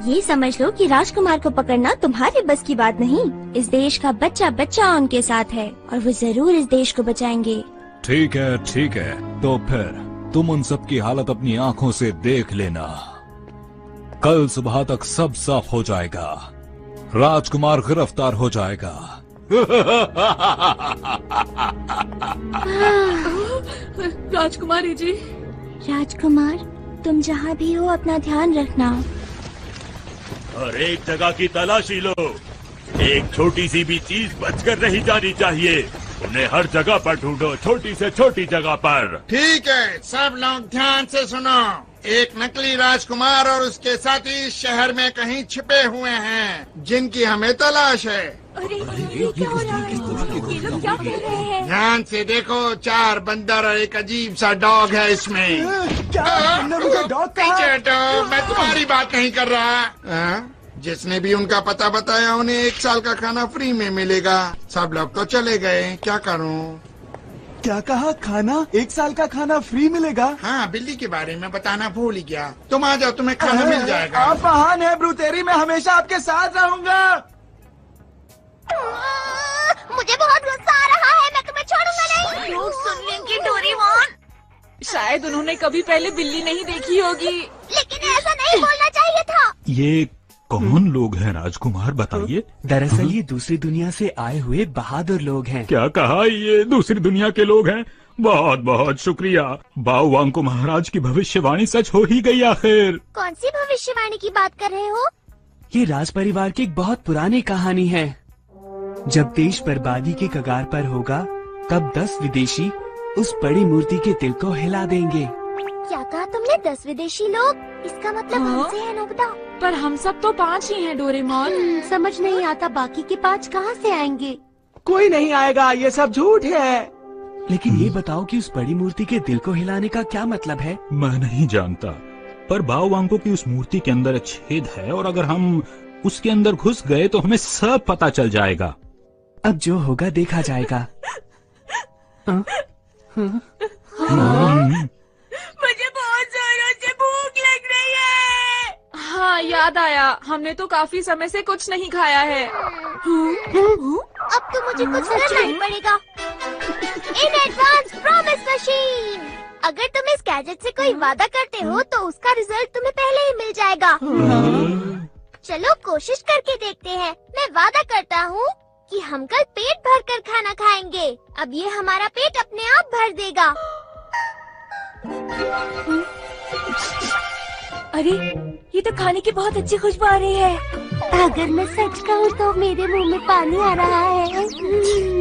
ये समझ लो कि राजकुमार को पकड़ना तुम्हारे बस की बात नहीं। इस देश का बच्चा बच्चा उनके साथ है और वो जरूर इस देश को बचाएंगे। ठीक है, ठीक है, तो फिर तुम उन सब की हालत अपनी आंखों से देख लेना। कल सुबह तक सब साफ हो जाएगा। राजकुमार गिरफ्तार हो जाएगा। राजकुमारी जी। राजकुमार, तुम जहाँ भी हो अपना ध्यान रखना। हर एक जगह की तलाशी लो। एक छोटी सी भी चीज बचकर नहीं जानी चाहिए। उन्हें हर जगह पर ढूंढो, छोटी से छोटी जगह पर। ठीक है, सब लोग ध्यान से सुनो। एक नकली राजकुमार और उसके साथी इस शहर में कहीं छिपे हुए हैं, जिनकी हमें तलाश है। अरे ये क्या हो रहा है? ये लोग क्या कर रहे हैं? ध्यान से देखो, 4 बंदर और एक अजीब सा डॉग है इसमें। पीछे हटो, मैं तुम्हारी बात नहीं कर रहा। जिसने भी उनका पता बताया उन्हें 1 साल का खाना फ्री में मिलेगा। सब लोग तो चले गए, क्या करूं? क्या कहा? खाना? 1 साल का खाना फ्री मिलेगा? हाँ, बिल्ली के बारे में बताना भूल ही गया। तुम आ जाओ, तुम्हें खाना मिल जाएगा। आप महान है ब्रूतेरी, मैं हमेशा आपके साथ रहूंगा। मुझे बहुत गुस्सा आ रहा है, मैं तुम्हें छोड़ूंगा नहीं। लोग सुन लेंगे डोरेमोन। शायद उन्होंने कभी पहले बिल्ली नहीं देखी होगी। लेकिन ऐसा नहीं बोलना चाहिए था। ये कौन लोग हैं राजकुमार, बताइए। दरअसल ये दूसरी दुनिया से आए हुए बहादुर लोग हैं। क्या कहा? ये दूसरी दुनिया के लोग हैं? बहुत बहुत शुक्रिया। बाहुवांको महाराज की भविष्यवाणी सच हो ही गई आखिर। कौन सी भविष्यवाणी की बात कर रहे हो? ये राज परिवार की एक बहुत पुरानी कहानी है। जब देश बर्बादी के कगार पर होगा, तब 10 विदेशी उस बड़ी मूर्ति के दिल को हिला देंगे। क्या कहा तुमने? 10 विदेशी लोग? इसका मतलब हमसे है नोबिता। पर हम सब तो 5 ही हैं डोरेमोन। समझ नहीं आता बाकी के 5 कहाँ से आएंगे? कोई नहीं आएगा, ये सब झूठ है। लेकिन ये बताओ कि उस बड़ी मूर्ति के दिल को हिलाने का क्या मतलब है? मैं नहीं जानता, पर बाहुवांको की उस मूर्ति के अंदर एक छेद है और अगर हम उसके अंदर घुस गए तो हमें सब पता चल जाएगा। अब जो होगा देखा जाएगा। मुझे बहुत जोरों से भूख लग रही है। हाँ, याद आया, हमने तो काफी समय से कुछ नहीं खाया है। अब तो मुझे कुछ करना ही पड़ेगा। In advance promise machine. अगर तुम इस गैजेट से कोई वादा करते हो तो उसका रिजल्ट तुम्हें पहले ही मिल जाएगा। चलो कोशिश करके देखते हैं। मैं वादा करता हूँ कि हम कल पेट भर कर खाना खाएंगे। अब ये हमारा पेट अपने आप भर देगा। अरे ये तो खाने की बहुत अच्छी खुशबू आ रही है। अगर मैं सच कहूँ तो मेरे मुंह में पानी आ रहा है।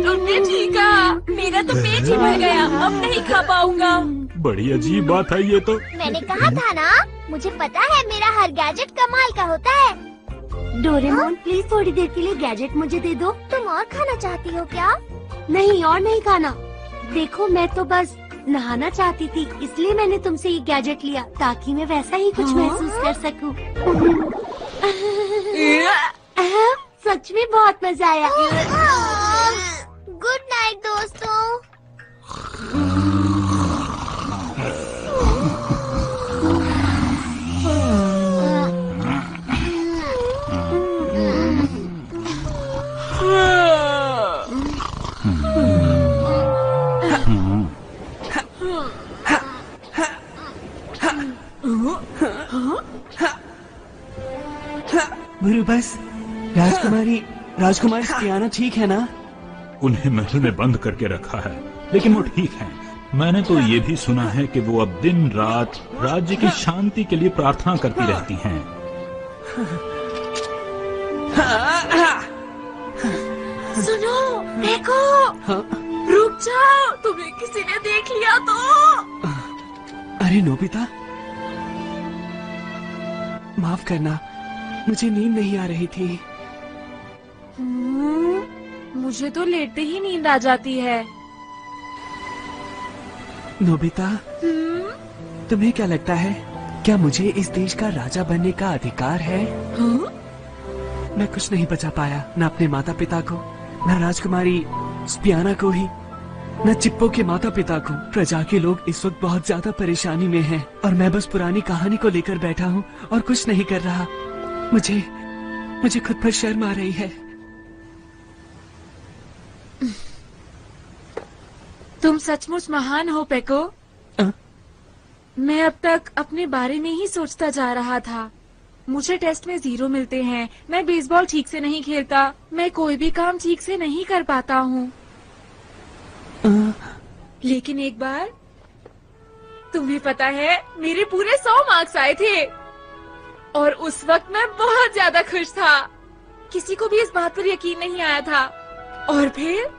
तुमने ठीक कहा, मेरा तो पेट ही भर गया, अब नहीं खा पाऊंगा। बड़ी अजीब बात है ये तो। मैंने कहा था ना, मुझे पता है मेरा हर गैजेट कमाल का होता है। डोरेमोन प्लीज थोड़ी देर के लिए गैजेट मुझे दे दो। तुम और खाना चाहती हो क्या? नहीं, और नहीं खाना। देखो मैं तो बस नहाना चाहती थी, इसलिए मैंने तुमसे ये गैजेट लिया ताकि मैं वैसा ही कुछ महसूस कर सकूं। सच में बहुत मजा आया। गुड नाइट दोस्तों। बुरुबस, राजकुमारी स्पियाना ठीक है ना? उन्हें महल में बंद करके रखा है, लेकिन वो ठीक है। मैंने तो ये भी सुना है कि वो अब दिन रात राज्य की शांति के लिए प्रार्थना करती रहती हैं। सुनो, देखो, रुक जाओ, तुम्हें किसी ने देख लिया तो। अरे नोबिता, माफ करना, मुझे नींद नहीं आ रही थी। मुझे तो लेटते ही नींद आ जाती है। नोबिता, तुम्हें क्या लगता है, क्या मुझे इस देश का राजा बनने का अधिकार है? मैं कुछ नहीं बचा पाया, न अपने माता पिता को, न राजकुमारी स्पियाना को ही, न चिप्पो के माता पिता को। प्रजा के लोग इस वक्त बहुत ज्यादा परेशानी में हैं, और मैं बस पुरानी कहानी को लेकर बैठा हूँ और कुछ नहीं कर रहा। मुझे खुद पर शर्म आ रही है। तुम सचमुच महान हो पेको। मैं अब तक अपने बारे में ही सोचता जा रहा था। मुझे टेस्ट में 0 मिलते हैं, मैं बेसबॉल ठीक से नहीं खेलता, मैं कोई भी काम ठीक से नहीं कर पाता हूँ। लेकिन एक बार, तुम्हें पता है, मेरे पूरे 100 मार्क्स आए थे और उस वक्त मैं बहुत ज्यादा खुश था। किसी को भी इस बात पर यकीन नहीं आया था। और फिर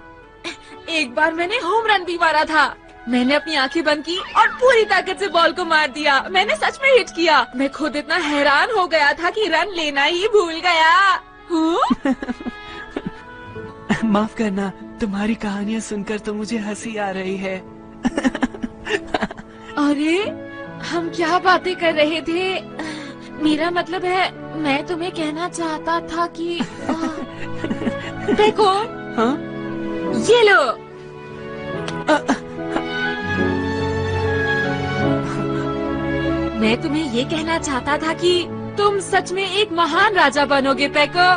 एक बार मैंने होम रन भी मारा था। मैंने अपनी आंखें बंद की और पूरी ताकत से बॉल को मार दिया। मैंने सच में हिट किया। मैं खुद इतना हैरान हो गया था कि रन लेना ही भूल गया। माफ करना, तुम्हारी कहानियाँ सुनकर तो मुझे हंसी आ रही है। अरे, हम क्या बातें कर रहे थे? मेरा मतलब है, मैं तुम्हें कहना चाहता था कि देखो, ये लो। मैं तुम्हें ये कहना चाहता था कि तुम सच में एक महान राजा बनोगे पेको।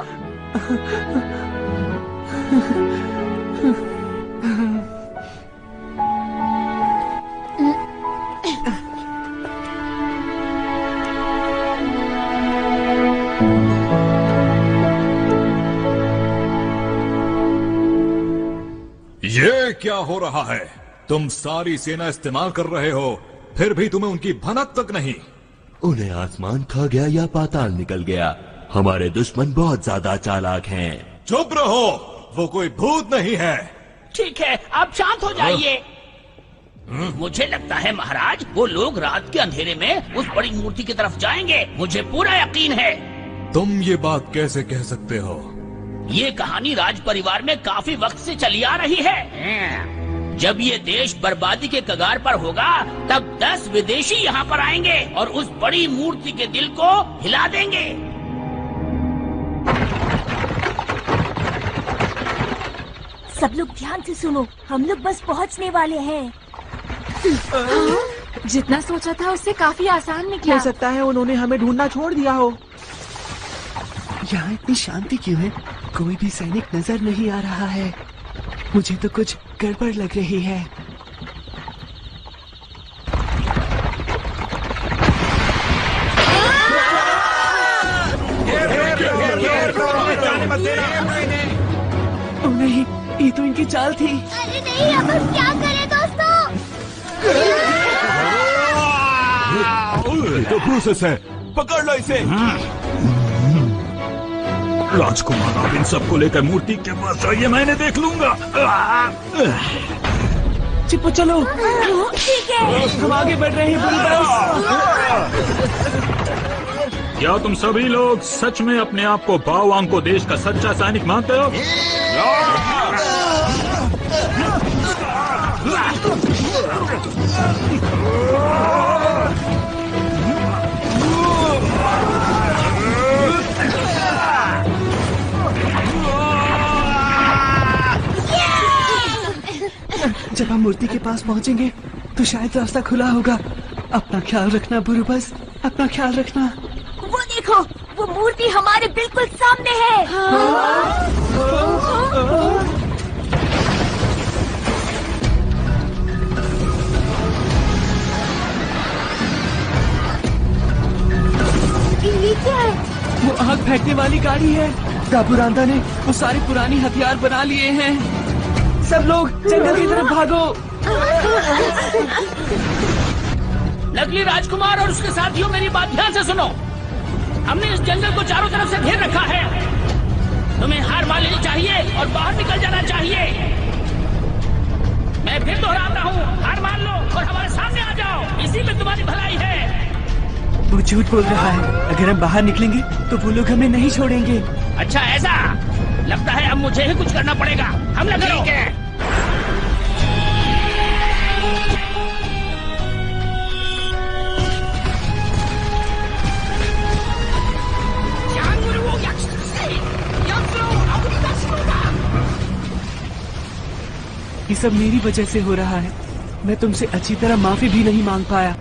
ये क्या हो रहा है? तुम सारी सेना इस्तेमाल कर रहे हो, फिर भी तुम्हें उनकी भनक तक नहीं। उन्हें आसमान खा गया या पाताल निकल गया। हमारे दुश्मन बहुत ज्यादा चालाक हैं। चुप रहो, वो कोई भूत नहीं है। ठीक है, आप शांत हो जाइए। मुझे लगता है महाराज, वो लोग रात के अंधेरे में उस बड़ी मूर्ति की तरफ जाएंगे। मुझे पूरा यकीन है। तुम ये बात कैसे कह सकते हो? ये कहानी राज परिवार में काफी वक्त से चली आ रही है। जब ये देश बर्बादी के कगार पर होगा, तब 10 विदेशी यहाँ पर आएंगे और उस बड़ी मूर्ति के दिल को हिला देंगे। सब लोग ध्यान से सुनो, हम लोग बस पहुँचने वाले हैं। जितना सोचा था उससे काफी आसान निकला। हो सकता है उन्होंने हमें ढूंढना छोड़ दिया हो। यहाँ इतनी शांति क्यों है? कोई भी सैनिक नजर नहीं आ रहा है। मुझे तो कुछ गड़बड़ लग रही है। ओ नहीं, ये तो इनकी चाल थी। अरे नहीं, अब हम क्या करें दोस्तों? तो प्रोसेस है, पकड़ लो इसे। राजकुमार, आप इन सबको लेकर मूर्ति के पास जाइए, मैंने देख लूंगा। चिप्पो चलो। ठीक है, हम आगे बढ़ रहे हैं। क्या तुम सभी लोग सच में अपने आप को बाओवांग को देश का सच्चा सैनिक मानते हो? जब हम मूर्ति के पास पहुंचेंगे तो शायद रास्ता खुला होगा। अपना ख्याल रखना बुरुबस, अपना ख्याल रखना। वो देखो, वो मूर्ति हमारे बिल्कुल सामने है। ये क्या है? वो आग फेंकने वाली गाड़ी है। दाबुरांदा ने वो सारे पुरानी हथियार बना लिए हैं। सब लोग जंगल की तरफ भागो। नकली राजकुमार और उसके साथियों, मेरी बात ध्यान से सुनो। हमने इस जंगल को चारों तरफ से घेर रखा है। तुम्हें हार मान लेनी चाहिए और बाहर निकल जाना चाहिए। मैं फिर दोहराता हूँ, हार मान लो और हमारे सामने आ जाओ। इसी में तुम्हारी भलाई है। वो झूठ बोल रहा है। अगर हम बाहर निकलेंगे तो वो लोग हमें नहीं छोड़ेंगे। अच्छा ऐसा लगता है अब मुझे ही कुछ करना पड़ेगा। हमला करो। ठीक है। ये सब मेरी वजह से हो रहा है। मैं तुमसे अच्छी तरह माफी भी नहीं मांग पाया।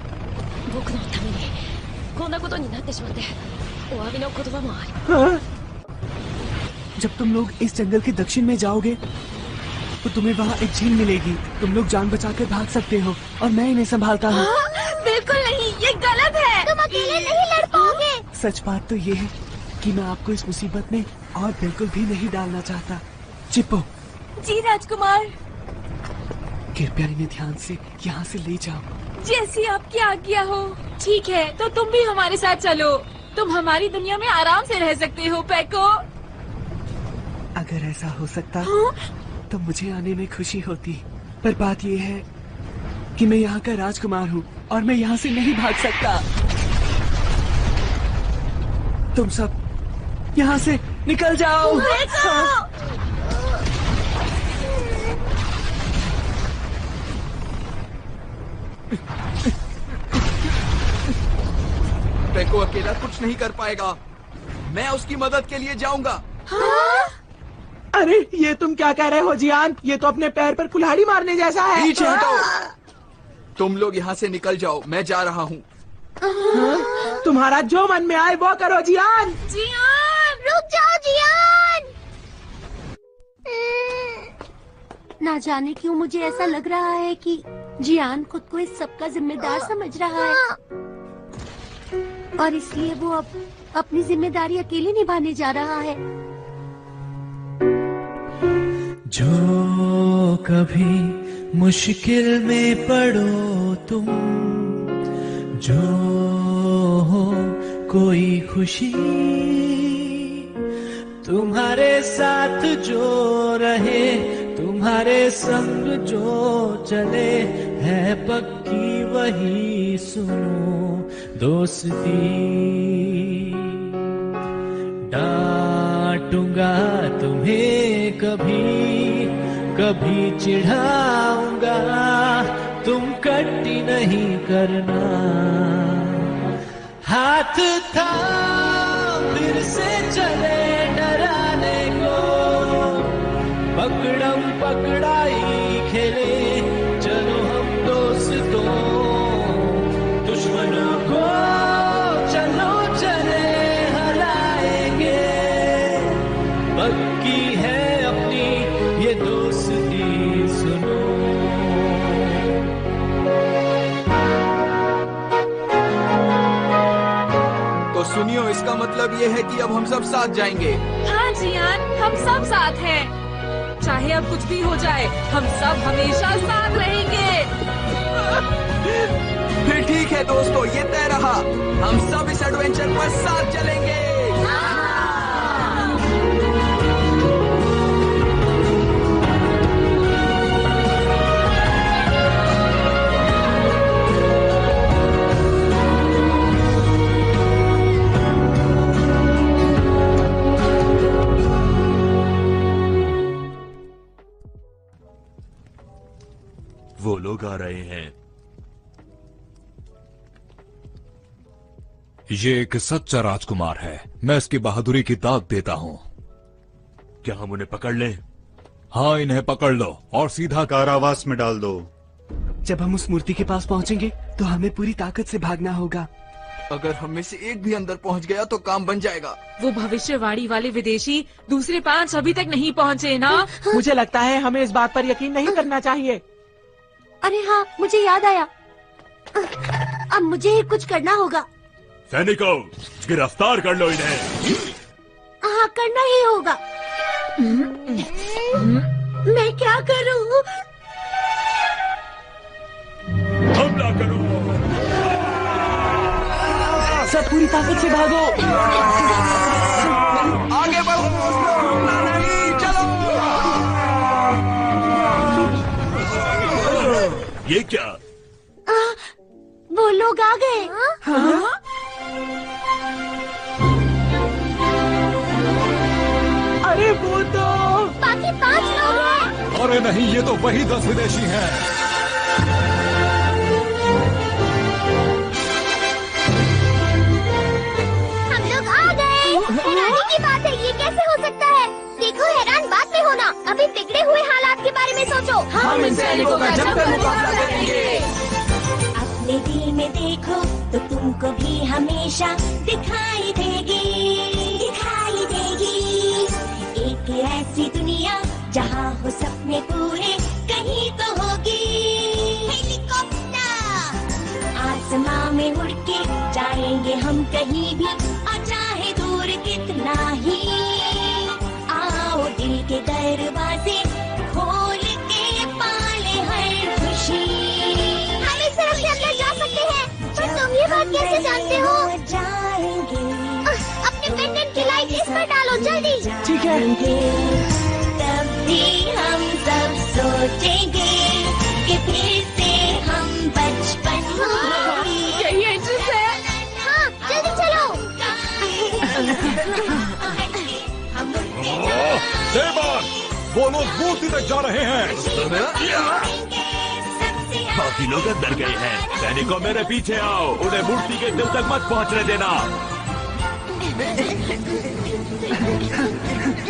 हाँ? जब तुम लोग इस जंगल के दक्षिण में जाओगे तो तुम्हें वहाँ एक झील मिलेगी। तुम लोग जान बचाकर भाग सकते हो और मैं इन्हें संभालता हूँ। बिल्कुल नहीं, ये गलत है। तुम अकेले नहीं लड़ पाओगे। सच बात तो ये है कि मैं आपको इस मुसीबत में और बिल्कुल भी नहीं डालना चाहता। चिप्पो। जी राजकुमार। कृपया इन्हें ध्यान से यहाँ से ले जाओ। जैसी आपकी आज्ञा हो। ठीक है, तो तुम भी हमारे साथ चलो। तुम हमारी दुनिया में आराम से रह सकते हो पैको। अगर ऐसा हो सकता तो मुझे आने में खुशी होती, पर बात ये है कि मैं यहाँ का राजकुमार हूँ और मैं यहाँ से नहीं भाग सकता। तुम सब यहाँ से निकल जाओ। पैको अकेला कुछ नहीं कर पाएगा। मैं उसकी मदद के लिए जाऊंगा। हाँ? अरे ये तुम क्या कह रहे हो जियान? ये तो अपने पैर पर कुल्हाड़ी मारने जैसा है। पीछे हटो। तुम लोग यहाँ से निकल जाओ, मैं जा रहा हूँ। हाँ? तुम्हारा जो मन में आए वो करो जियान। जियान रुक जाओ जियान। ना जाने क्यों मुझे ऐसा लग रहा है कि जियान खुद को इस सब का जिम्मेदार समझ रहा है और इसलिए वो अब अपनी जिम्मेदारी अकेले निभाने जा रहा है। जो कभी मुश्किल में पड़ो तुम, जो हो कोई खुशी तुम्हारे साथ जो रहे, तुम्हारे संग जो चले, है पक्की वही सुनो दोस्ती। डांटूंगा तुम्हें कभी, कभी चिढ़ाऊंगा, तुम कट्टी नहीं करना। हाथ था फिर से चले डराने को, पकड़म पकड़ाई खेले चलो हम दोस्तों। दुश्मनों को चलो चले हराएंगे, पक्की है अपनी ये दोस्ती सुनो। तो सुनियो, इसका मतलब ये है कि अब हम सब साथ जाएंगे। हाँ जियान, हम सब साथ हैं। चाहे अब कुछ भी हो जाए, हम सब हमेशा साथ रहेंगे। फिर ठीक है दोस्तों, ये तय रहा। हम सब इस एडवेंचर पर साथ चलेंगे। वो लोग आ रहे हैं। ये एक सच्चा राजकुमार है। मैं इसकी बहादुरी की दाद देता हूँ। क्या हम उन्हें पकड़ लें? हाँ, इन्हें पकड़ लो और सीधा कारावास में डाल दो। जब हम उस मूर्ति के पास पहुँचेंगे तो हमें पूरी ताकत से भागना होगा। अगर हम में से एक भी अंदर पहुंच गया तो काम बन जाएगा। वो भविष्यवाणी वाले विदेशी दूसरे 5 अभी तक नहीं पहुँचे ना? मुझे लगता है हमें इस बात पर यकीन नहीं करना चाहिए। अरे हाँ, मुझे याद आया। अब मुझे ही कुछ करना होगा। सैनिकों, गिरफ्तार कर लो इन्हें। हाँ, करना ही होगा। मैं क्या करूँ? हमला करो। सब पूरी ताकत से भागो। आगे बढ़ो, नहीं, चलो। ये क्या? वो लोग आ गए। हाँ? अरे वो तो बाकी 5 लोग हैं। अरे नहीं, ये तो वही 10 विदेशी हैं। हम लोग आ गए। हैरानी की बात है, ये कैसे हो सकता है? देखो, हैरान बात में होना, अभी बिगड़े हुए हालात के बारे में सोचो। हम इन सैनिकों का जमकर मुकाबला करेंगे। अपने दिल में देखो तो तुमको भी हमेशा दिखाई देगी, दिखाई देगी। एक ऐसी दुनिया जहाँ हो सपने पूरे, कहीं तो होगी हेलीकॉप्टर। आसमां में उड़ के जाएंगे हम कहीं भी, और चाहे दूर कितना ही। आओ दिल के दरवाजे खोल के पाले हर खुशी। हम इस तरफ से अंदर जा सकते हैं, पर तुम ये बात कैसे जानते हो? जाएंगे अपने पेंडेंट की लाइट इस पर डालो, जल्दी। ठीक है। तब भी हम सब सोचेंगे कि फिर से हम बचपन यही एंट्रेंस है। हाँ, जल्दी चलो। देवान, वो लोग मूर्ति तक जा रहे हैं। बाकी लोग अंदर गए हैं। सैनिकों, मेरे पीछे आओ। उन्हें मूर्ति के दिल तक मत पहुंचने देना।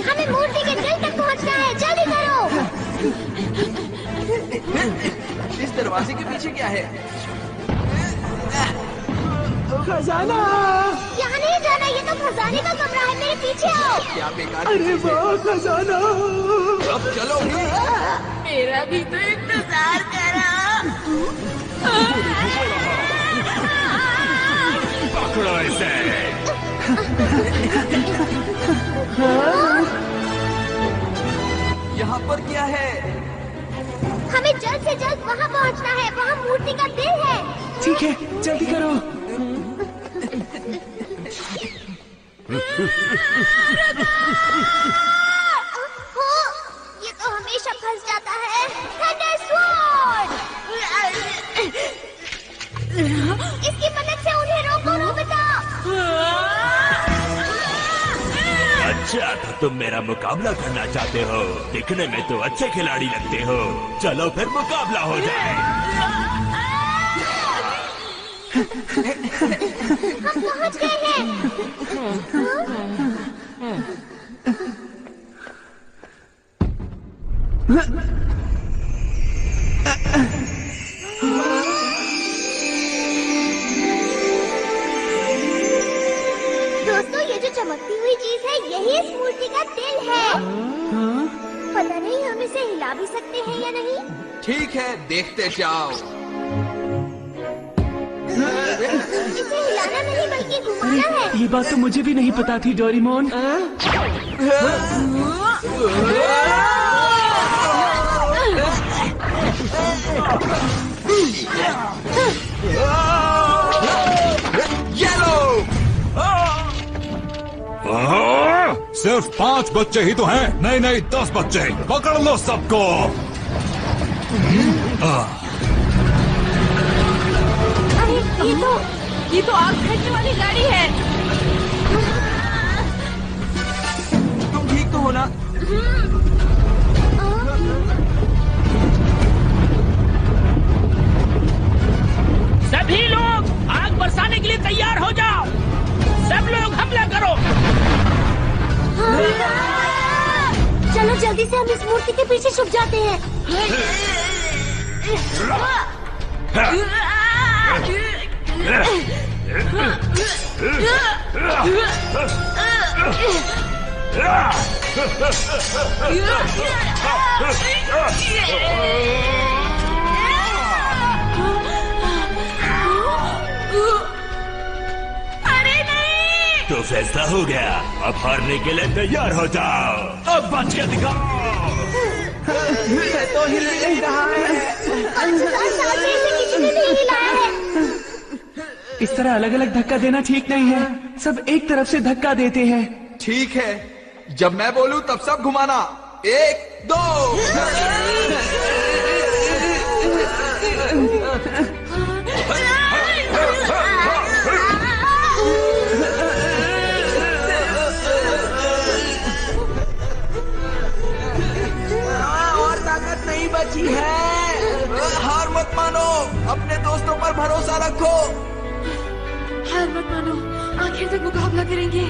हमें मूर्ति के दिल तक पहुंचना है, जल्दी करो। इस दरवाजे के पीछे क्या है? खजाना। यहाँ नहीं जाना, ये तो खजाने का कमरा है। मेरे पीछे आओ। क्या बेकार। अरे वाह, खजाना। अब चलोगे? मेरा भी तो इंतजार करो। पकड़ो इसे। यहाँ पर क्या है? हमें जल्द से जल्द वहाँ पहुँचना है, वहाँ मूर्ति का दिल है। ठीक है, जल्दी करो। ये तो हमेशा फंस जाता है। Thunder sword. इसकी मदद से उन्हें रोको, नोबिता। अच्छा, तो तुम मेरा मुकाबला करना चाहते हो? दिखने में तो अच्छे खिलाड़ी लगते हो। चलो फिर मुकाबला हो जाए। हम पहुंच गए हैं। दोस्तों, ये जो चमकती हुई चीज है, यही इस मूर्ति का दिल है। पता नहीं हम इसे हिला भी सकते हैं या नहीं। ठीक है, देखते जाओ। इसे हिलाना नहीं बल्कि घुमाना है। ये बात तो मुझे भी नहीं पता थी, डोरेमोन। येलो। सिर्फ 5 बच्चे ही तो हैं। नहीं नहीं, 10 बच्चे। पकड़ लो सबको। अरे ये तो आग फेंकने वाली गाड़ी है। तुम ठीक तो हो ना? सभी लोग आग बरसाने के लिए तैयार हो जाओ। सब लोग हमला करो। चलो जल्दी से हम इस मूर्ति के पीछे छुप जाते हैं। फैसला हो गया। अब हारने के लिए तैयार हो जाओ। अब बच के दिखाओ। तो हिल नहीं रहा है। किसी ने नहीं हिलाया है। इस तरह अलग अलग धक्का देना ठीक नहीं है। सब एक तरफ से धक्का देते हैं। ठीक है, जब मैं बोलूं तब सब घुमाना। 1 2। और ताकत नहीं बची है। हार मत मानो, अपने दोस्तों पर भरोसा रखो। हार मत मानो, आखिर तक मुकाबला करेंगे।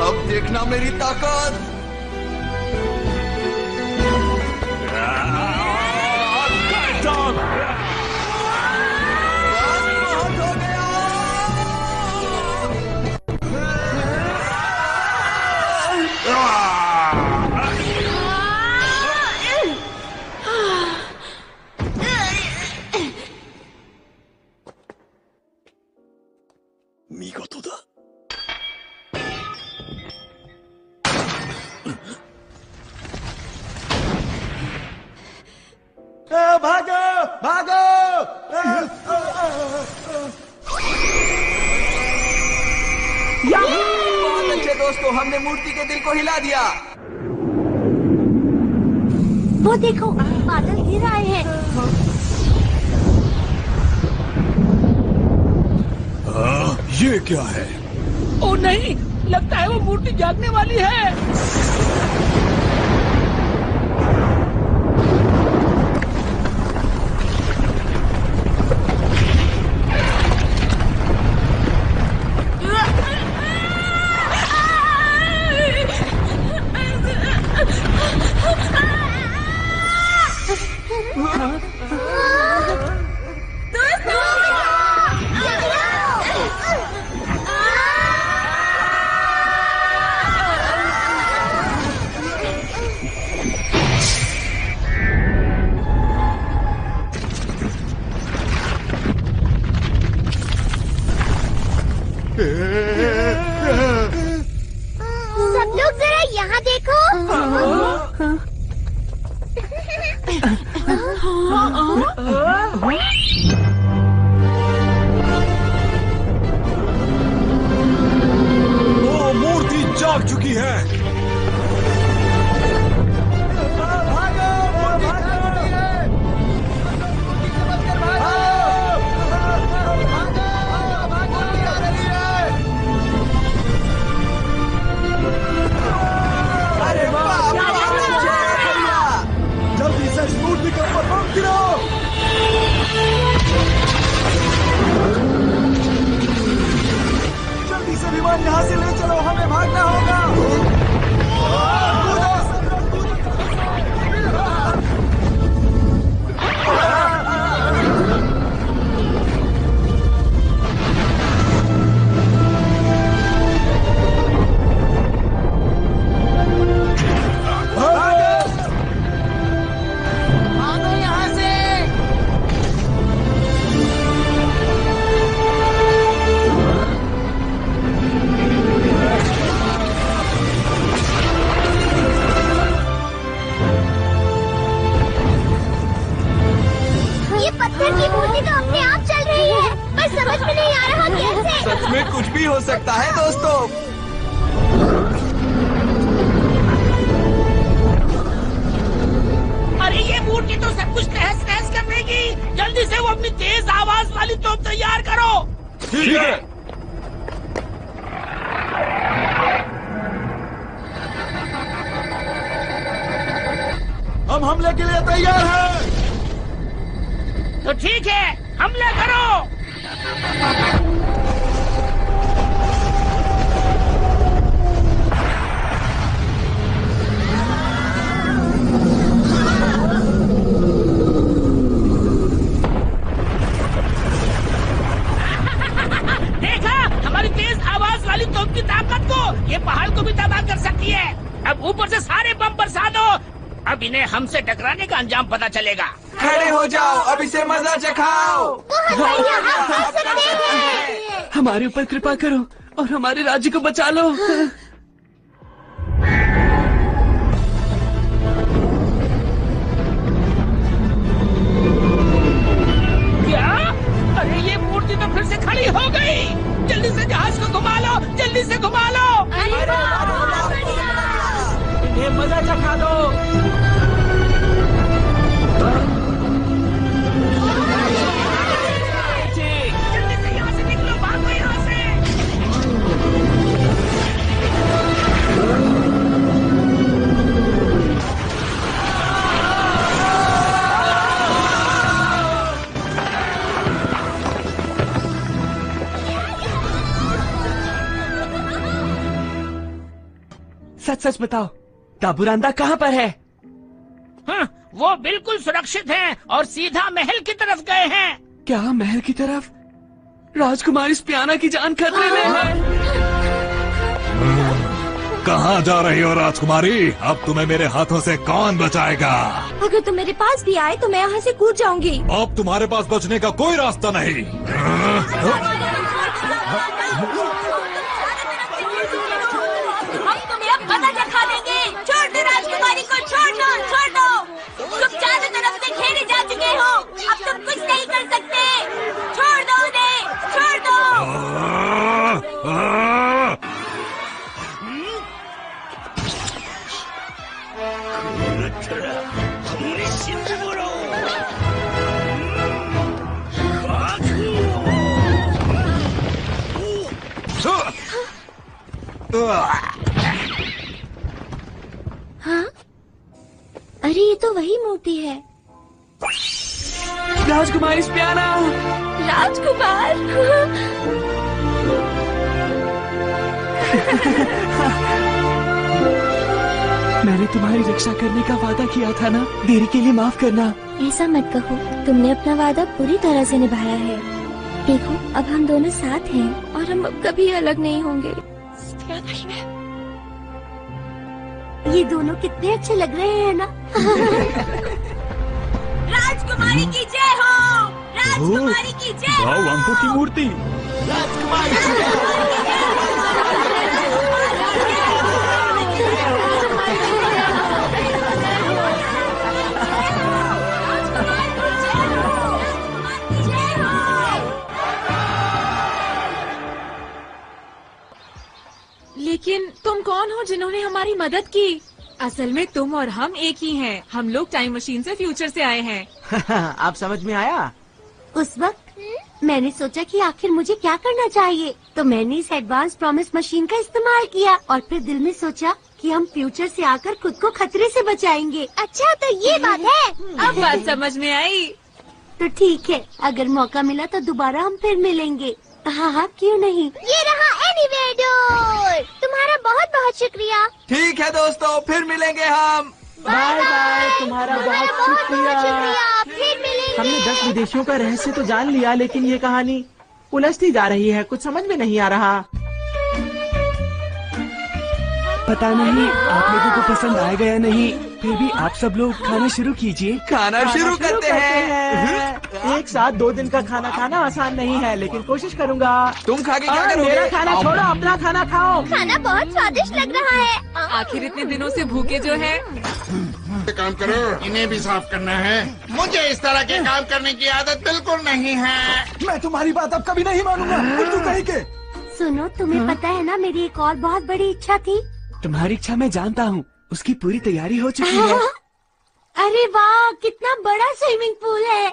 अब देखना मेरी ताकत। भागो भागो। बहुत अच्छे दोस्तों, हमने मूर्ति के दिल को हिला दिया। वो देखो, बादल गिर आए हैं। ये क्या है? ओ नहीं, लगता है वो मूर्ति जागने वाली है। सब लोग जरा यहाँ देखो। वो मूर्ति जाग चुकी है। जल्दी से इस मूर्ति के ऊपर बम गिराओ। जल्दी से विमान यहाँ से ले चलो, हमें भागना होगा। पत्थर की मूर्ति तो अपने आप चल रही है, पर समझ में नहीं आ रहा कैसे। सच में कुछ भी हो सकता है दोस्तों। अरे ये मूर्ति तो सब कुछ तहस नहस कर देगी। जल्दी से वो अपनी तेज आवाज वाली तोप तैयार करो। ठीक है। हम हमले के लिए तैयार हैं। तो ठीक है, हमला करो। देखा हमारी तेज आवाज वाली तोप की ताकत को। ये पहाड़ को भी तबाह कर सकती है। अब ऊपर से सारे बम बरसा दो। अब इन्हें हमसे टकराने का अंजाम पता चलेगा। खड़े हो जाओ, अब इसे मजा चखाओ। हमारे ऊपर कृपा करो और हमारे राज्य को बचा लो। क्या? अरे ये मूर्ति तो फिर से खड़ी हो गई। जल्दी से जहाज को घुमा लो, जल्दी से घुमा लो। इन्हें मजा चखा दो। जल्दी से यहाँ से निकलो, भागो यहाँ से। सच सच बताओ, काबूरांदा कहाँ पर है? हाँ, वो बिल्कुल सुरक्षित हैं और सीधा महल की तरफ गए हैं। क्या महल की तरफ? राजकुमारी स्पियाना की जान खतरे में है। कहाँ जा रही हो राजकुमारी? अब तुम्हें मेरे हाथों से कौन बचाएगा? अगर तुम मेरे पास भी आए तो मैं यहाँ से कूद जाऊंगी। अब तुम्हारे पास बचने का कोई रास्ता नहीं। मजा चखा देंगे। छोड़ दो राजकुमारी को, छोड़ दो, छोड़ दो। तुम चारों तरफ से घेरे जा चुके हो, अब तुम कुछ नहीं कर सकते। छोड़ दो उन्हें, छोड़ दो। हाँ? अरे ये तो वही मूर्ति है। राजकुमारी स्पियाना। राजकुमार। मैंने तुम्हारी रक्षा करने का वादा किया था ना, देरी के लिए माफ करना। ऐसा मत कहो, तुमने अपना वादा पूरी तरह से निभाया है। देखो अब हम दोनों साथ हैं और हम अब कभी अलग नहीं होंगे। ये दोनों कितने अच्छे लग रहे हैं ना। राजकुमारी की जय हो, राजकुमारी की जय हो। वांको की मूर्ति। लेकिन तुम कौन हो जिन्होंने हमारी मदद की? असल में तुम और हम एक ही हैं। हम लोग टाइम मशीन से फ्यूचर से आए हैं। आप समझ में आया? उस वक्त मैंने सोचा कि आखिर मुझे क्या करना चाहिए, तो मैंने इस एडवांस प्रॉमिस मशीन का इस्तेमाल किया और फिर दिल में सोचा कि हम फ्यूचर से आकर खुद को खतरे से बचाएंगे। अच्छा तो ये बात है। अब बात समझ में आई। तो ठीक है, अगर मौका मिला तो दोबारा हम फिर मिलेंगे। हाँ, क्यों नहीं। ये रहा एनीवेडोर। तुम्हारा बहुत बहुत शुक्रिया। ठीक है दोस्तों, फिर मिलेंगे हम। Bye bye. तुम्हारा बहुत शुक्रिया। फिर मिलेंगे। हमने 10 विदेशियों का रहस्य तो जान लिया, लेकिन ये कहानी उलझती जा रही है। कुछ समझ में नहीं आ रहा। पता नहीं आप लोगों को पसंद आएगा या नहीं, फिर भी आप सब लोग खाना शुरू कीजिए। खाना शुरू करते हैं। एक साथ 2 दिन का खाना खाना आसान नहीं है, लेकिन कोशिश करूंगा। तुम खा के क्या करोगे? मेरा खाना छोड़ो, अपना खाना खाओ। खाना बहुत स्वादिष्ट लग रहा है। आखिर इतने दिनों से भूखे जो है। काम करो, इन्हें भी साफ करना है। मुझे इस तरह के काम करने की आदत बिल्कुल नहीं है। मैं तुम्हारी बात अब कभी नहीं मानूंगा। उल्लू कहीं के। सुनो, तुम्हें पता है ना, मेरी एक और बहुत बड़ी इच्छा थी। तुम्हारी इच्छा मैं जानता हूँ, उसकी पूरी तैयारी हो चुकी है। अरे वाह, कितना बड़ा स्विमिंग पूल है।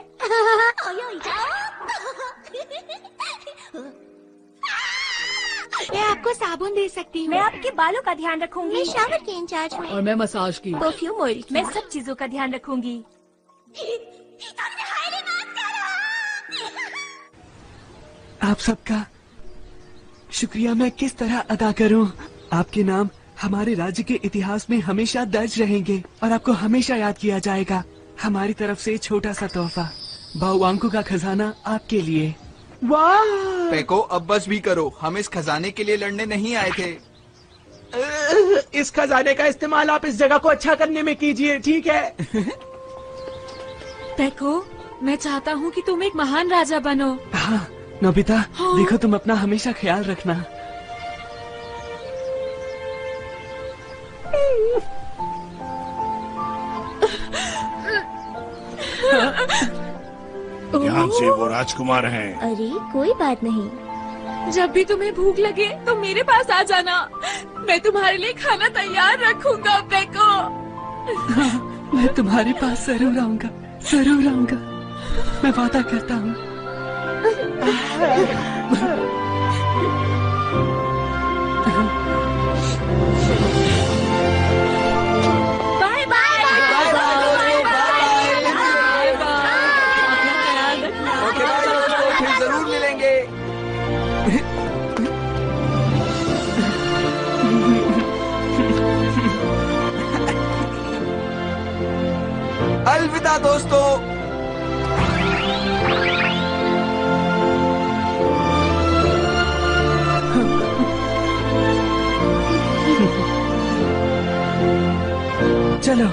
मैं आपको साबुन दे सकती हूँ। मैं आपके बालों का ध्यान रखूंगी। मैं शावर के इंचार्ज हूँ। और मैं मसाज की। Perfume oil. मैं सब चीजों का ध्यान रखूंगी। आप सबका शुक्रिया मैं किस तरह अदा करूं? आपके नाम हमारे राज्य के इतिहास में हमेशा दर्ज रहेंगे और आपको हमेशा याद किया जाएगा। हमारी तरफ से छोटा सा तोहफा, बाओवांको का खजाना आपके लिए। वाह! पेको अब बस भी करो, हम इस खजाने के लिए लड़ने नहीं आए थे। इस खजाने का इस्तेमाल आप इस जगह को अच्छा करने में कीजिए, ठीक है? पेको, मैं चाहता हूँ कि तुम एक महान राजा बनो। हाँ नोबिता, हाँ। देखो तुम अपना हमेशा ख्याल रखना। ध्यान से, वो राजकुमार हैं। अरे कोई बात नहीं। जब भी तुम्हें भूख लगे तो मेरे पास आ जाना, मैं तुम्हारे लिए खाना तैयार रखूंगा पेको। मैं तुम्हारे पास जरूर आऊंगा, जरूर आऊंगा, मैं वादा करता हूँ। Bye bye. ओके बाय दोस्तों, फिर जरूर मिलेंगे। अलविदा दोस्तों। चलो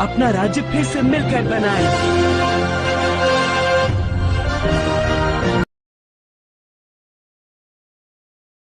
अपना राज्य फिर से मिलकर बनाएं।